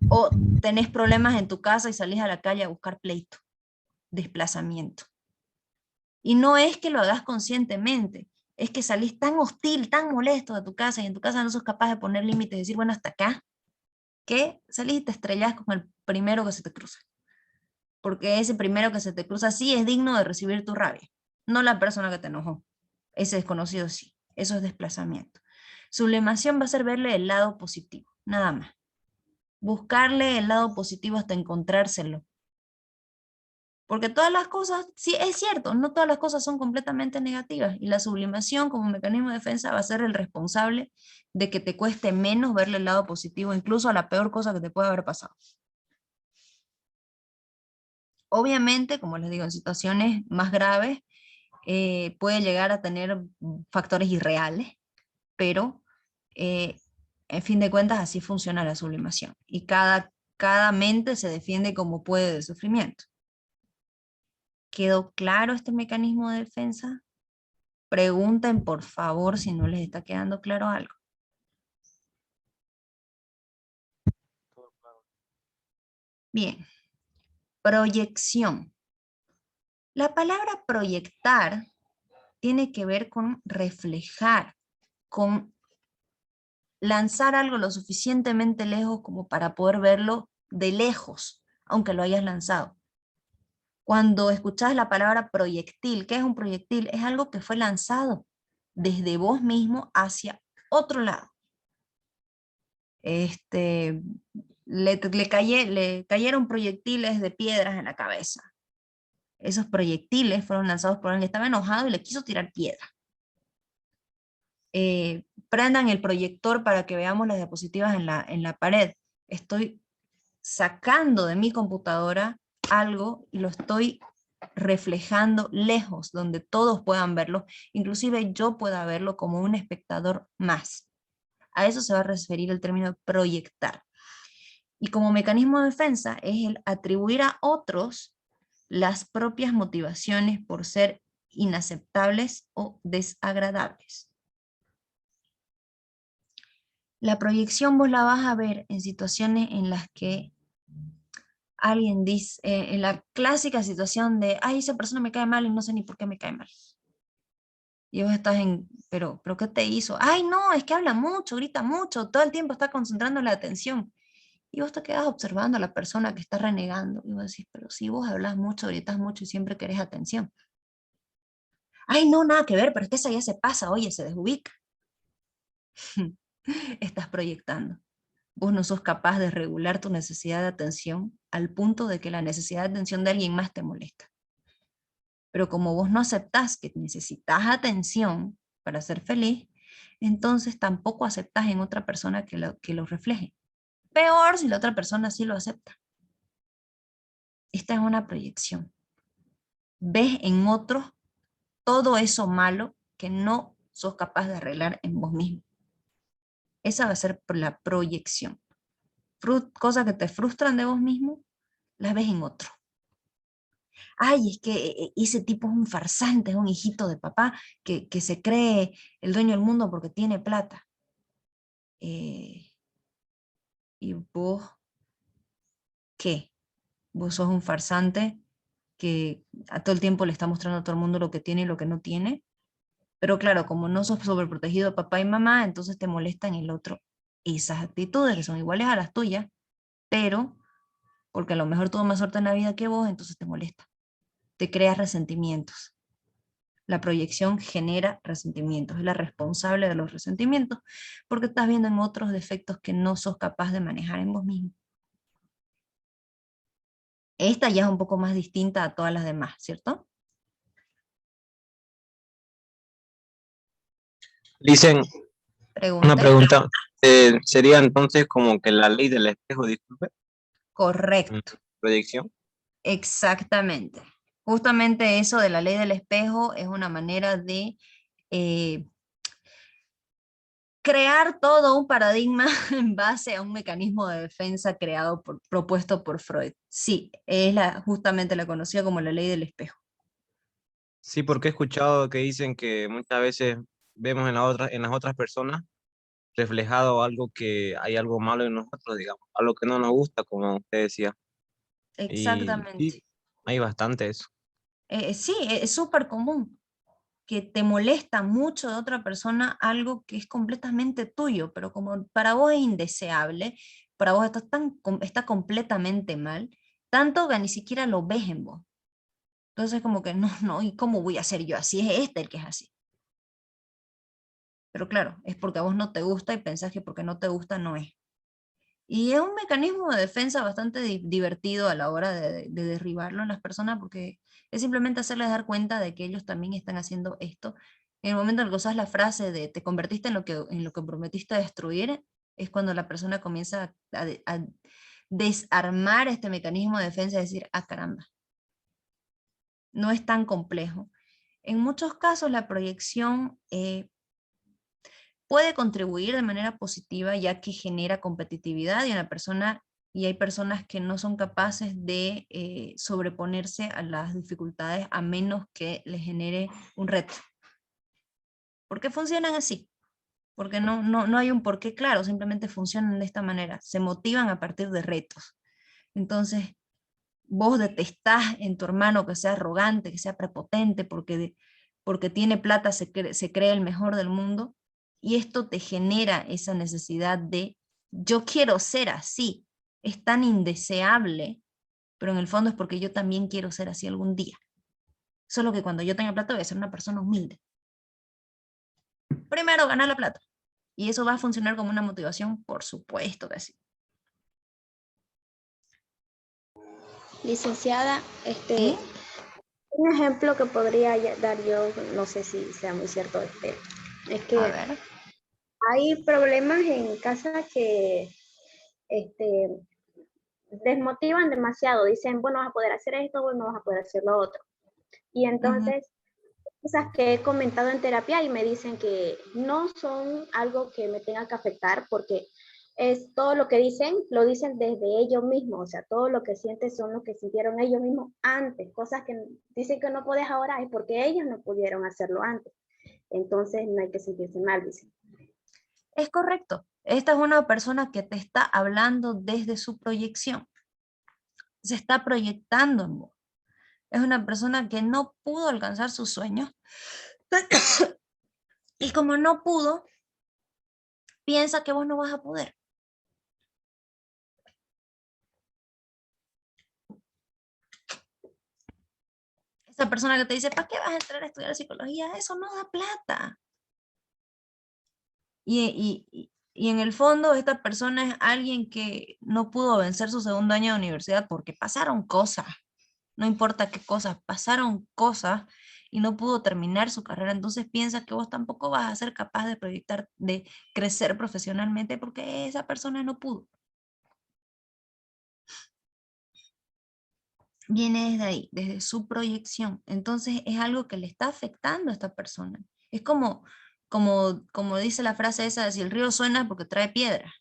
O tenés problemas en tu casa y salís a la calle a buscar pleito. Desplazamiento. Y no es que lo hagas conscientemente, es que salís tan hostil, tan molesto de tu casa, y en tu casa no sos capaz de poner límites y decir, bueno, hasta acá, que salís y te estrellás con el primero que se te cruza. Porque ese primero que se te cruza sí es digno de recibir tu rabia, no la persona que te enojó. Ese desconocido sí, eso es desplazamiento. Sublimación va a ser verle el lado positivo, nada más. Buscarle el lado positivo hasta encontrárselo. Porque todas las cosas, sí es cierto, no todas las cosas son completamente negativas, y la sublimación como mecanismo de defensa va a ser el responsable de que te cueste menos verle el lado positivo, incluso a la peor cosa que te puede haber pasado. Obviamente, como les digo, en situaciones más graves puede llegar a tener factores irreales, pero en fin de cuentas así funciona la sublimación, y cada mente se defiende como puede del sufrimiento. ¿Quedó claro este mecanismo de defensa? Pregunten por favor si no les está quedando claro algo. Bien, proyección. La palabra proyectar tiene que ver con reflejar, con lanzar algo lo suficientemente lejos como para poder verlo de lejos, aunque lo hayas lanzado. Cuando escuchas la palabra proyectil, ¿qué es un proyectil? Es algo que fue lanzado desde vos mismo hacia otro lado. Le cayeron proyectiles de piedras en la cabeza. Esos proyectiles fueron lanzados por alguien que estaba enojado y le quiso tirar piedra. Prendan el proyector para que veamos las diapositivas en la pared. Estoy sacando de mi computadora algo y lo estoy reflejando lejos, donde todos puedan verlo, inclusive yo pueda verlo como un espectador más. A eso se va a referir el término proyectar. Y como mecanismo de defensa es el atribuir a otros las propias motivaciones por ser inaceptables o desagradables. La proyección vos la vas a ver en situaciones en las que alguien dice, en la clásica situación de, ay, esa persona me cae mal y no sé ni por qué me cae mal. Y vos estás en, pero ¿qué te hizo? Ay, no, es que habla mucho, grita mucho, todo el tiempo está concentrando la atención. Y vos te quedas observando a la persona que está renegando. Y vos decís, pero si vos hablas mucho, gritas mucho y siempre querés atención. Ay, no, nada que ver, pero es que esa ya se pasa, oye, se desubica. Estás proyectando. Vos no sos capaz de regular tu necesidad de atención al punto de que la necesidad de atención de alguien más te molesta. Pero como vos no aceptás que necesitas atención para ser feliz, entonces tampoco aceptás en otra persona que lo refleje. Peor si la otra persona sí lo acepta. Esta es una proyección. Ves en otros todo eso malo que no sos capaz de arreglar en vos mismo. Esa va a ser la proyección. Cosas que te frustran de vos mismo, las ves en otro. Ay, es que ese tipo es un farsante, es un hijito de papá que se cree el dueño del mundo porque tiene plata. ¿Y vos qué? ¿Vos sos un farsante que a todo el tiempo le está mostrando a todo el mundo lo que tiene y lo que no tiene? Pero claro, como no sos sobreprotegido de papá y mamá, entonces te molestan en el otro esas actitudes que son iguales a las tuyas, pero porque a lo mejor tuvo más suerte en la vida que vos, entonces te molesta. Te creas resentimientos. La proyección genera resentimientos, es la responsable de los resentimientos, porque estás viendo en otros defectos que no sos capaz de manejar en vos mismo. Esta ya es un poco más distinta a todas las demás, ¿cierto? Dicen, una Pregunte. pregunta, sería entonces como que la ley del espejo, disculpe, Correcto. proyección. Exactamente. Justamente eso de la ley del espejo es una manera de crear todo un paradigma en base a un mecanismo de defensa propuesto por Freud. Sí, es justamente la conocida como la ley del espejo. Sí, porque he escuchado que dicen que muchas veces vemos en las otras personas reflejado algo que hay algo malo en nosotros, digamos, algo que no nos gusta, como usted decía. Y Exactamente. sí, hay bastante eso. Sí, es súper común que te molesta mucho de otra persona algo que es completamente tuyo, pero como para vos es indeseable, para vos está completamente mal, tanto que ni siquiera lo ves en vos. Entonces como que no, ¿y cómo voy a ser yo así? Es este el que es así. Pero claro, es porque a vos no te gusta y pensás que porque no te gusta no es. Y es un mecanismo de defensa bastante divertido a la hora de derribarlo en las personas, porque es simplemente hacerles dar cuenta de que ellos también están haciendo esto. En el momento en el que usas la frase de te convertiste en lo que prometiste destruir, es cuando la persona comienza a desarmar este mecanismo de defensa y decir, ah, caramba, no es tan complejo. En muchos casos la proyección puede contribuir de manera positiva ya que genera competitividad y hay personas que no son capaces de sobreponerse a las dificultades a menos que les genere un reto. ¿Por qué funcionan así? Porque no hay un porqué claro, simplemente funcionan de esta manera, se motivan a partir de retos. Entonces, vos detestás en tu hermano que sea arrogante, que sea prepotente, porque tiene plata, se cree el mejor del mundo, y esto te genera esa necesidad de, yo quiero ser así, es tan indeseable, pero en el fondo es porque yo también quiero ser así algún día. Solo que cuando yo tenga plata voy a ser una persona humilde. Primero, ganar la plata. Y eso va a funcionar como una motivación, por supuesto que sí. Licenciada, ¿Sí? un ejemplo que podría dar yo, no sé si sea muy cierto, es A que ver. hay problemas en casa que desmotivan demasiado, dicen, bueno, vas a poder hacer esto, bueno, vas a poder hacer lo otro. Y entonces, cosas que he comentado en terapia y me dicen que no son algo que me tenga que afectar porque es todo lo que dicen, lo dicen desde ellos mismos, o sea, todo lo que sienten son lo que sintieron ellos mismos antes, cosas que dicen que no puedes ahora es porque ellos no pudieron hacerlo antes. Entonces no hay que sentirse mal, dicen. Es correcto. Esta es una persona que te está hablando desde su proyección. Se está proyectando en vos. Es una persona que no pudo alcanzar sus sueños. Y como no pudo, piensa que vos no vas a poder. Esa persona que te dice, ¿para qué vas a entrar a estudiar psicología? Eso no da plata. Y en el fondo esta persona es alguien que no pudo vencer su segundo año de universidad porque pasaron cosas. No importa qué cosas, pasaron cosas y no pudo terminar su carrera. Entonces piensa que vos tampoco vas a ser capaz de proyectar, de crecer profesionalmente porque esa persona no pudo. Viene desde ahí, desde su proyección. Entonces es algo que le está afectando a esta persona. Es como dice la frase esa, si el río suena porque trae piedra.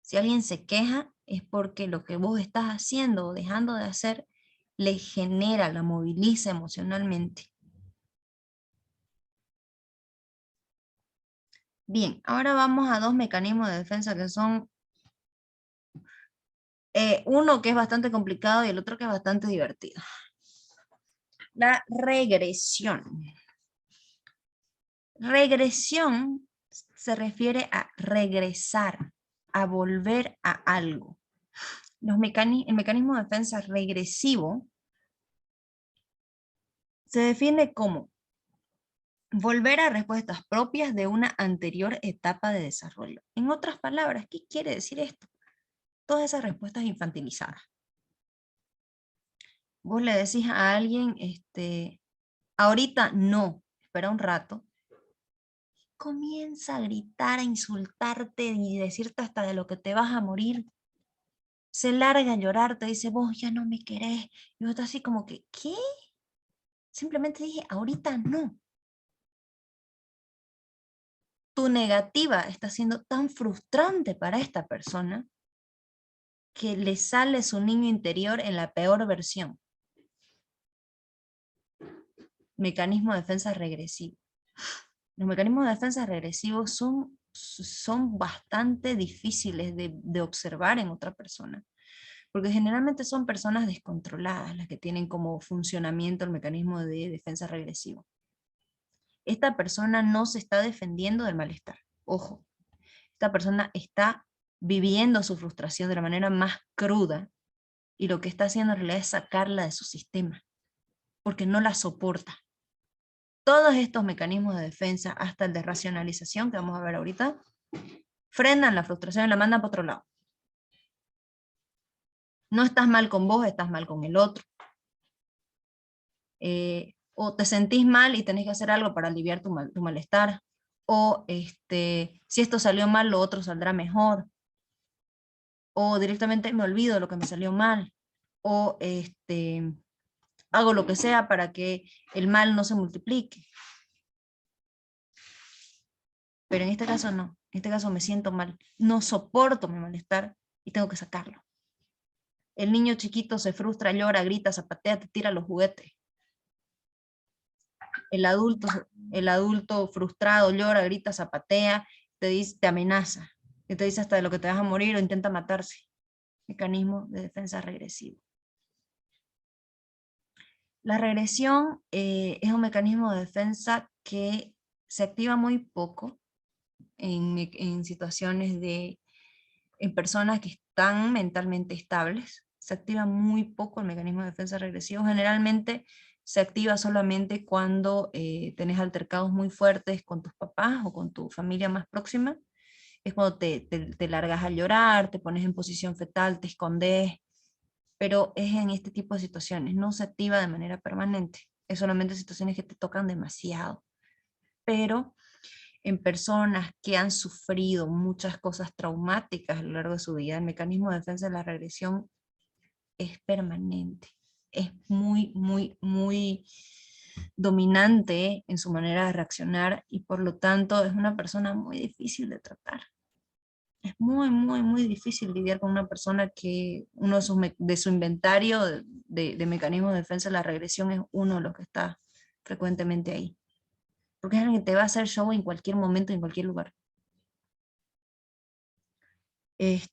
Si alguien se queja es porque lo que vos estás haciendo o dejando de hacer le genera, la moviliza emocionalmente. Bien, ahora vamos a dos mecanismos de defensa que son uno que es bastante complicado y el otro que es bastante divertido. La regresión. Regresión se refiere a regresar, a volver a algo. El mecanismo de defensa regresivo se define como volver a respuestas propias de una anterior etapa de desarrollo. En otras palabras, ¿qué quiere decir esto? Todas esas respuestas infantilizadas. Vos le decís a alguien, ahorita no, espera un rato, comienza a gritar, a insultarte y decirte hasta de lo que te vas a morir. Se larga a llorar, te dice, vos ya no me querés. Y vos estás así como que, ¿qué? Simplemente dije, ahorita no. Tu negativa está siendo tan frustrante para esta persona que le sale su niño interior en la peor versión. Mecanismo de defensa regresivo. Los mecanismos de defensa regresivos son bastante difíciles de observar en otra persona, porque generalmente son personas descontroladas las que tienen como funcionamiento el mecanismo de defensa regresivo. Esta persona no se está defendiendo del malestar. Ojo, esta persona está viviendo su frustración de la manera más cruda y lo que está haciendo en realidad es sacarla de su sistema, porque no la soporta. Todos estos mecanismos de defensa, hasta el de racionalización que vamos a ver ahorita, frenan la frustración y la mandan para otro lado. No estás mal con vos, estás mal con el otro. O te sentís mal y tenés que hacer algo para aliviar tu malestar. O si esto salió mal, lo otro saldrá mejor. O directamente me olvido de lo que me salió mal. O hago lo que sea para que el mal no se multiplique. Pero en este caso no. En este caso me siento mal. No soporto mi malestar y tengo que sacarlo. El niño chiquito se frustra, llora, grita, zapatea, te tira los juguetes. El adulto frustrado llora, grita, zapatea, te amenaza. Y te dice hasta de lo que te vas a morir o intenta matarse. Mecanismo de defensa regresivo. La regresión es un mecanismo de defensa que se activa muy poco en situaciones en personas que están mentalmente estables. Se activa muy poco el mecanismo de defensa regresivo. Generalmente se activa solamente cuando tenés altercados muy fuertes con tus papás o con tu familia más próxima. Es cuando te largas a llorar, te pones en posición fetal, te escondes, pero es en este tipo de situaciones, no se activa de manera permanente. Es solamente situaciones que te tocan demasiado. Pero en personas que han sufrido muchas cosas traumáticas a lo largo de su vida, el mecanismo de defensa de la regresión es permanente. Es muy, muy, muy dominante en su manera de reaccionar y por lo tanto es una persona muy difícil de tratar. Es muy, muy, muy difícil lidiar con una persona que uno de su inventario de mecanismos de defensa de la regresión es uno de los que está frecuentemente ahí. Porque es alguien que te va a hacer show en cualquier momento, en cualquier lugar. Es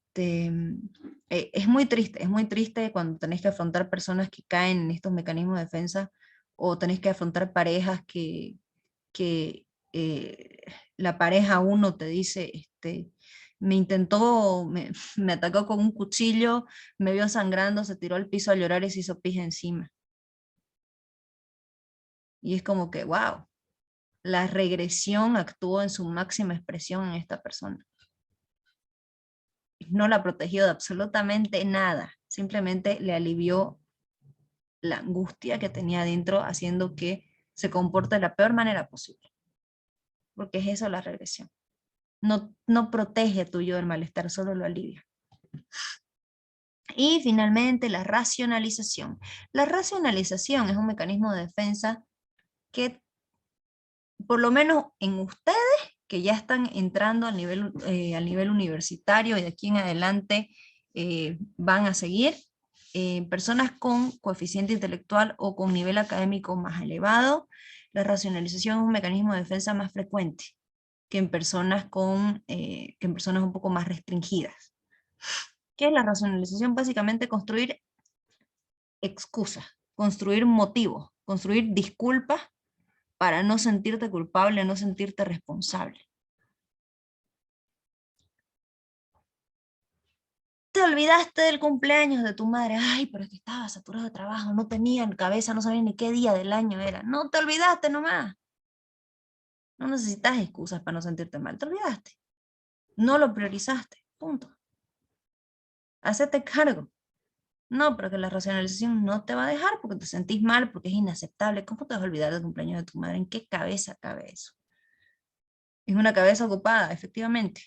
muy triste cuando tenés que afrontar personas que caen en estos mecanismos de defensa o tenés que afrontar parejas que la pareja uno te dice, me atacó con un cuchillo, me vio sangrando, se tiró al piso a llorar y se hizo pis encima. Y es como que, wow, la regresión actuó en su máxima expresión en esta persona. No la protegió de absolutamente nada, simplemente le alivió la angustia que tenía adentro, haciendo que se comporte de la peor manera posible. Porque es eso la regresión. No protege a tu yo del malestar, solo lo alivia. Y finalmente la racionalización. La racionalización es un mecanismo de defensa que, por lo menos en ustedes, que ya están entrando al nivel universitario y de aquí en adelante van a seguir, personas con coeficiente intelectual o con nivel académico más elevado, la racionalización es un mecanismo de defensa más frecuente que en personas un poco más restringidas. ¿Qué es la racionalización? Básicamente construir excusas, construir motivos, construir disculpas para no sentirte culpable, no sentirte responsable. Te olvidaste del cumpleaños de tu madre. Ay, pero es que estaba saturado de trabajo, no tenía en cabeza, no sabía ni qué día del año era. No, te olvidaste nomás. No necesitas excusas para no sentirte mal, te olvidaste. No lo priorizaste, punto. Hacete cargo. No, pero que la racionalización no te va a dejar porque te sentís mal, porque es inaceptable. ¿Cómo te vas a olvidar del cumpleaños de tu madre? ¿En qué cabeza cabe eso? Es una cabeza ocupada, efectivamente.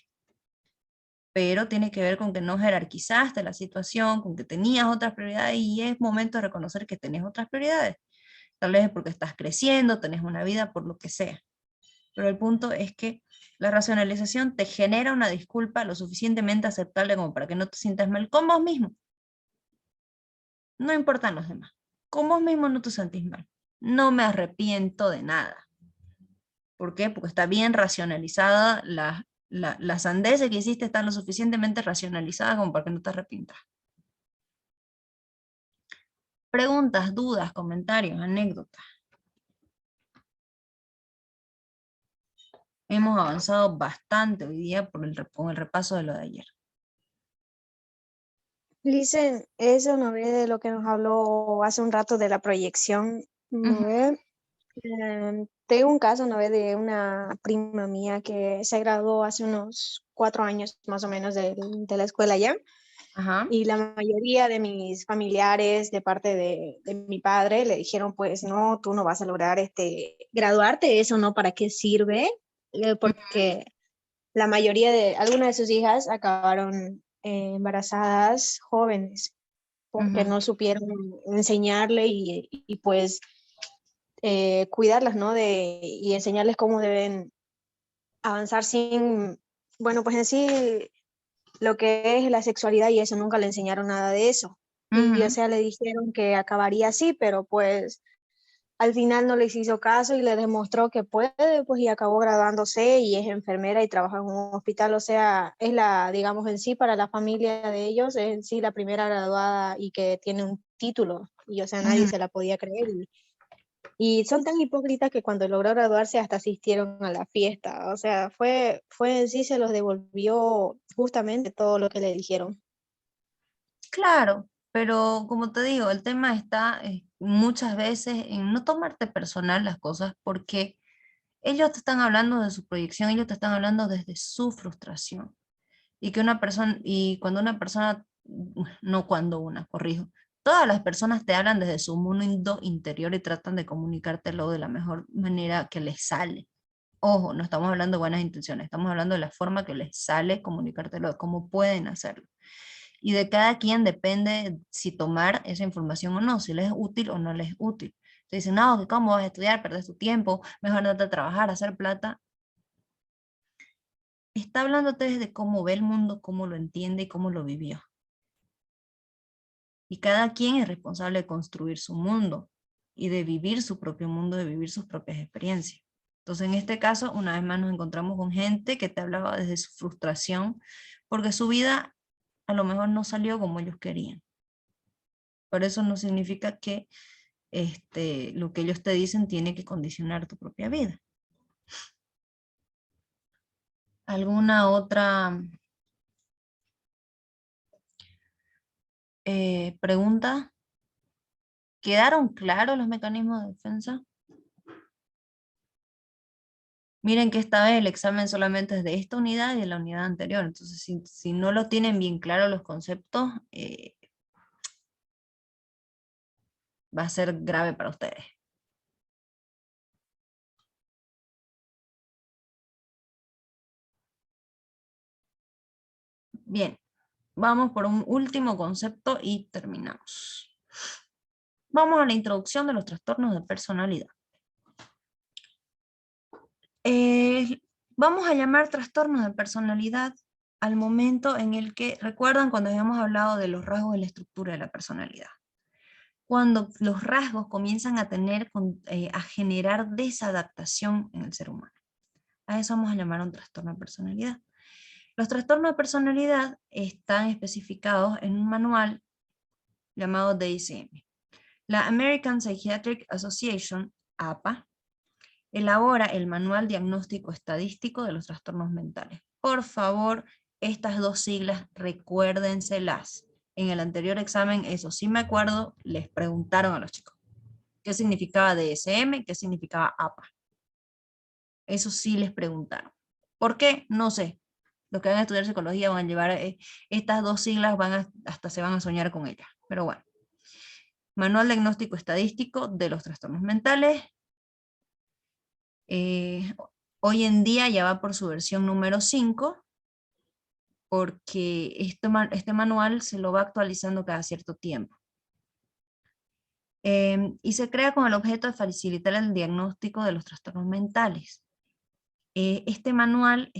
Pero tiene que ver con que no jerarquizaste la situación, con que tenías otras prioridades y es momento de reconocer que tenés otras prioridades. Tal vez es porque estás creciendo, tenés una vida, por lo que sea. Pero el punto es que la racionalización te genera una disculpa lo suficientemente aceptable como para que no te sientas mal con vos mismo. No importan los demás. Con vos mismo no te sentís mal. No me arrepiento de nada. ¿Por qué? Porque está bien racionalizada, las sandeces que hiciste están lo suficientemente racionalizadas como para que no te arrepientas. Preguntas, dudas, comentarios, anécdotas. Hemos avanzado bastante hoy día con el repaso de lo de ayer. Licen, eso no ve de lo que nos habló hace un rato de la proyección, ¿no ve? Tengo un caso, ¿no ve? De una prima mía que se graduó hace unos 4 años más o menos de la escuela ya. Ajá. Y la mayoría de mis familiares de parte de mi padre le dijeron, pues no, tú no vas a lograr graduarte, eso no, ¿para qué sirve? Porque la mayoría algunas de sus hijas acabaron embarazadas jóvenes porque no supieron enseñarle y pues cuidarlas, ¿no? Y enseñarles cómo deben avanzar sin, bueno, pues en sí lo que es la sexualidad y eso, nunca le enseñaron nada de eso. Y o sea, le dijeron que acabaría así, pero pues al final no les hizo caso y le demostró que puede, pues y acabó graduándose y es enfermera y trabaja en un hospital, o sea, es digamos en sí, para la familia de ellos, es en sí la primera graduada y que tiene un título, y o sea, nadie se la podía creer, y son tan hipócritas que cuando logró graduarse hasta asistieron a la fiesta, o sea, fue en sí, se los devolvió justamente todo lo que le dijeron. Claro, pero como te digo, el tema está muchas veces en no tomarte personal las cosas porque ellos te están hablando de su proyección, ellos te están hablando desde su frustración. Y que corrijo, todas las personas te hablan desde su mundo interior y tratan de comunicártelo de la mejor manera que les sale. Ojo, no estamos hablando de buenas intenciones, estamos hablando de la forma que les sale comunicártelo, de cómo pueden hacerlo. Y de cada quien depende si tomar esa información o no, si les es útil o no les es útil. Se dicen, no, que cómo vas a estudiar, perdes tu tiempo, mejor andate a trabajar, a hacer plata. Está hablándote desde cómo ve el mundo, cómo lo entiende y cómo lo vivió. Y cada quien es responsable de construir su mundo y de vivir su propio mundo, de vivir sus propias experiencias. Entonces, en este caso, una vez más nos encontramos con gente que te hablaba desde su frustración, porque su vida a lo mejor no salió como ellos querían. Por eso no significa que lo que ellos te dicen tiene que condicionar tu propia vida. ¿Alguna otra pregunta? ¿Quedaron claros los mecanismos de defensa? Miren que esta vez el examen solamente es de esta unidad y de la unidad anterior. Entonces, si no lo tienen bien claro los conceptos, va a ser grave para ustedes. Bien, vamos por un último concepto y terminamos. Vamos a la introducción de los trastornos de personalidad. Vamos a llamar trastornos de personalidad al momento en el que, ¿recuerdan cuando habíamos hablado de los rasgos de la estructura de la personalidad? Cuando los rasgos comienzan a a generar desadaptación en el ser humano. A eso vamos a llamar un trastorno de personalidad. Los trastornos de personalidad están especificados en un manual llamado DSM. La American Psychiatric Association, APA, elabora el Manual Diagnóstico Estadístico de los Trastornos Mentales. Por favor, estas dos siglas recuérdenselas. En el anterior examen, eso sí me acuerdo, les preguntaron a los chicos qué significaba DSM, qué significaba APA. Eso sí les preguntaron. ¿Por qué? No sé. Los que van a estudiar psicología van a llevar estas dos siglas, hasta se van a soñar con ellas. Pero bueno. Manual Diagnóstico Estadístico de los Trastornos Mentales. Hoy en día ya va por su versión número 5, porque este manual se lo va actualizando cada cierto tiempo. Y se crea con el objeto de facilitar el diagnóstico de los trastornos mentales. Este manual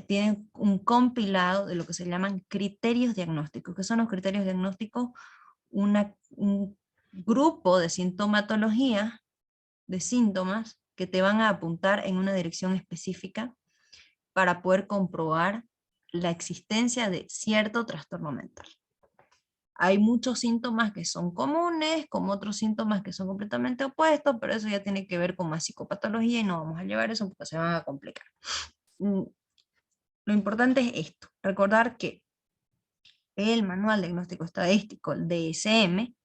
tiene un compilado de lo que se llaman criterios diagnósticos. ¿Qué son los criterios diagnósticos? Un grupo de sintomatología, de síntomas, que te van a apuntar en una dirección específica para poder comprobar la existencia de cierto trastorno mental. Hay muchos síntomas que son comunes, como otros síntomas que son completamente opuestos, pero eso ya tiene que ver con más psicopatología y no vamos a llevar eso porque se van a complicar. Lo importante es esto, recordar que el Manual Diagnóstico Estadístico, el DSM,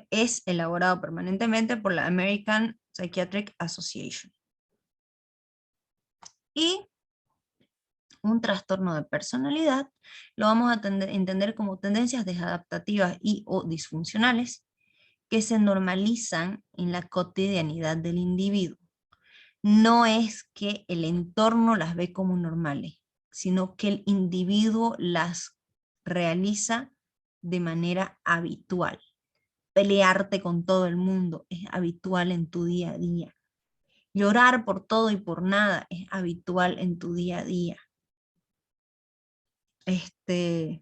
es elaborado permanentemente por la American Psychiatric Association. Y un trastorno de personalidad lo vamos a entender como tendencias desadaptativas y o disfuncionales que se normalizan en la cotidianidad del individuo. No es que el entorno las ve como normales, sino que el individuo las realiza de manera habitual. Pelearte con todo el mundo es habitual en tu día a día. Llorar por todo y por nada es habitual en tu día a día.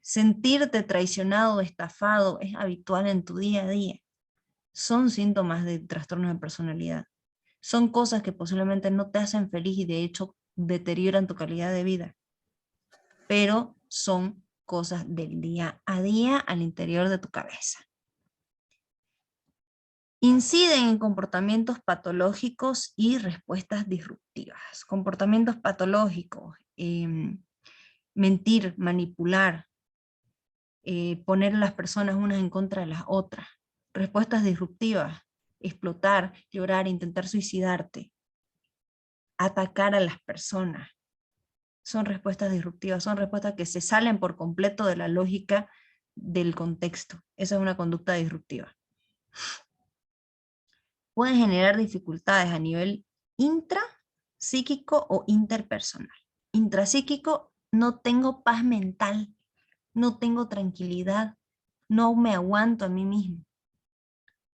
Sentirte traicionado o estafado es habitual en tu día a día. Son síntomas de trastornos de personalidad. Son cosas que posiblemente no te hacen feliz y de hecho deterioran tu calidad de vida. Pero son cosas del día a día al interior de tu cabeza. Inciden en comportamientos patológicos y respuestas disruptivas. Comportamientos patológicos, mentir, manipular, poner a las personas unas en contra de las otras. Respuestas disruptivas, explotar, llorar, intentar suicidarte, atacar a las personas. Son respuestas disruptivas, son respuestas que se salen por completo de la lógica del contexto. Esa es una conducta disruptiva. Pueden generar dificultades a nivel intra, Psíquico o interpersonal. Intrapsíquico, no tengo paz mental, no tengo tranquilidad, no me aguanto a mí mismo.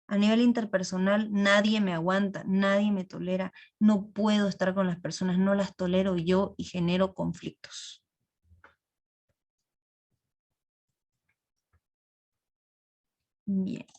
A nivel interpersonal, nadie me aguanta, nadie me tolera, no puedo estar con las personas, no las tolero yo y genero conflictos. Bien.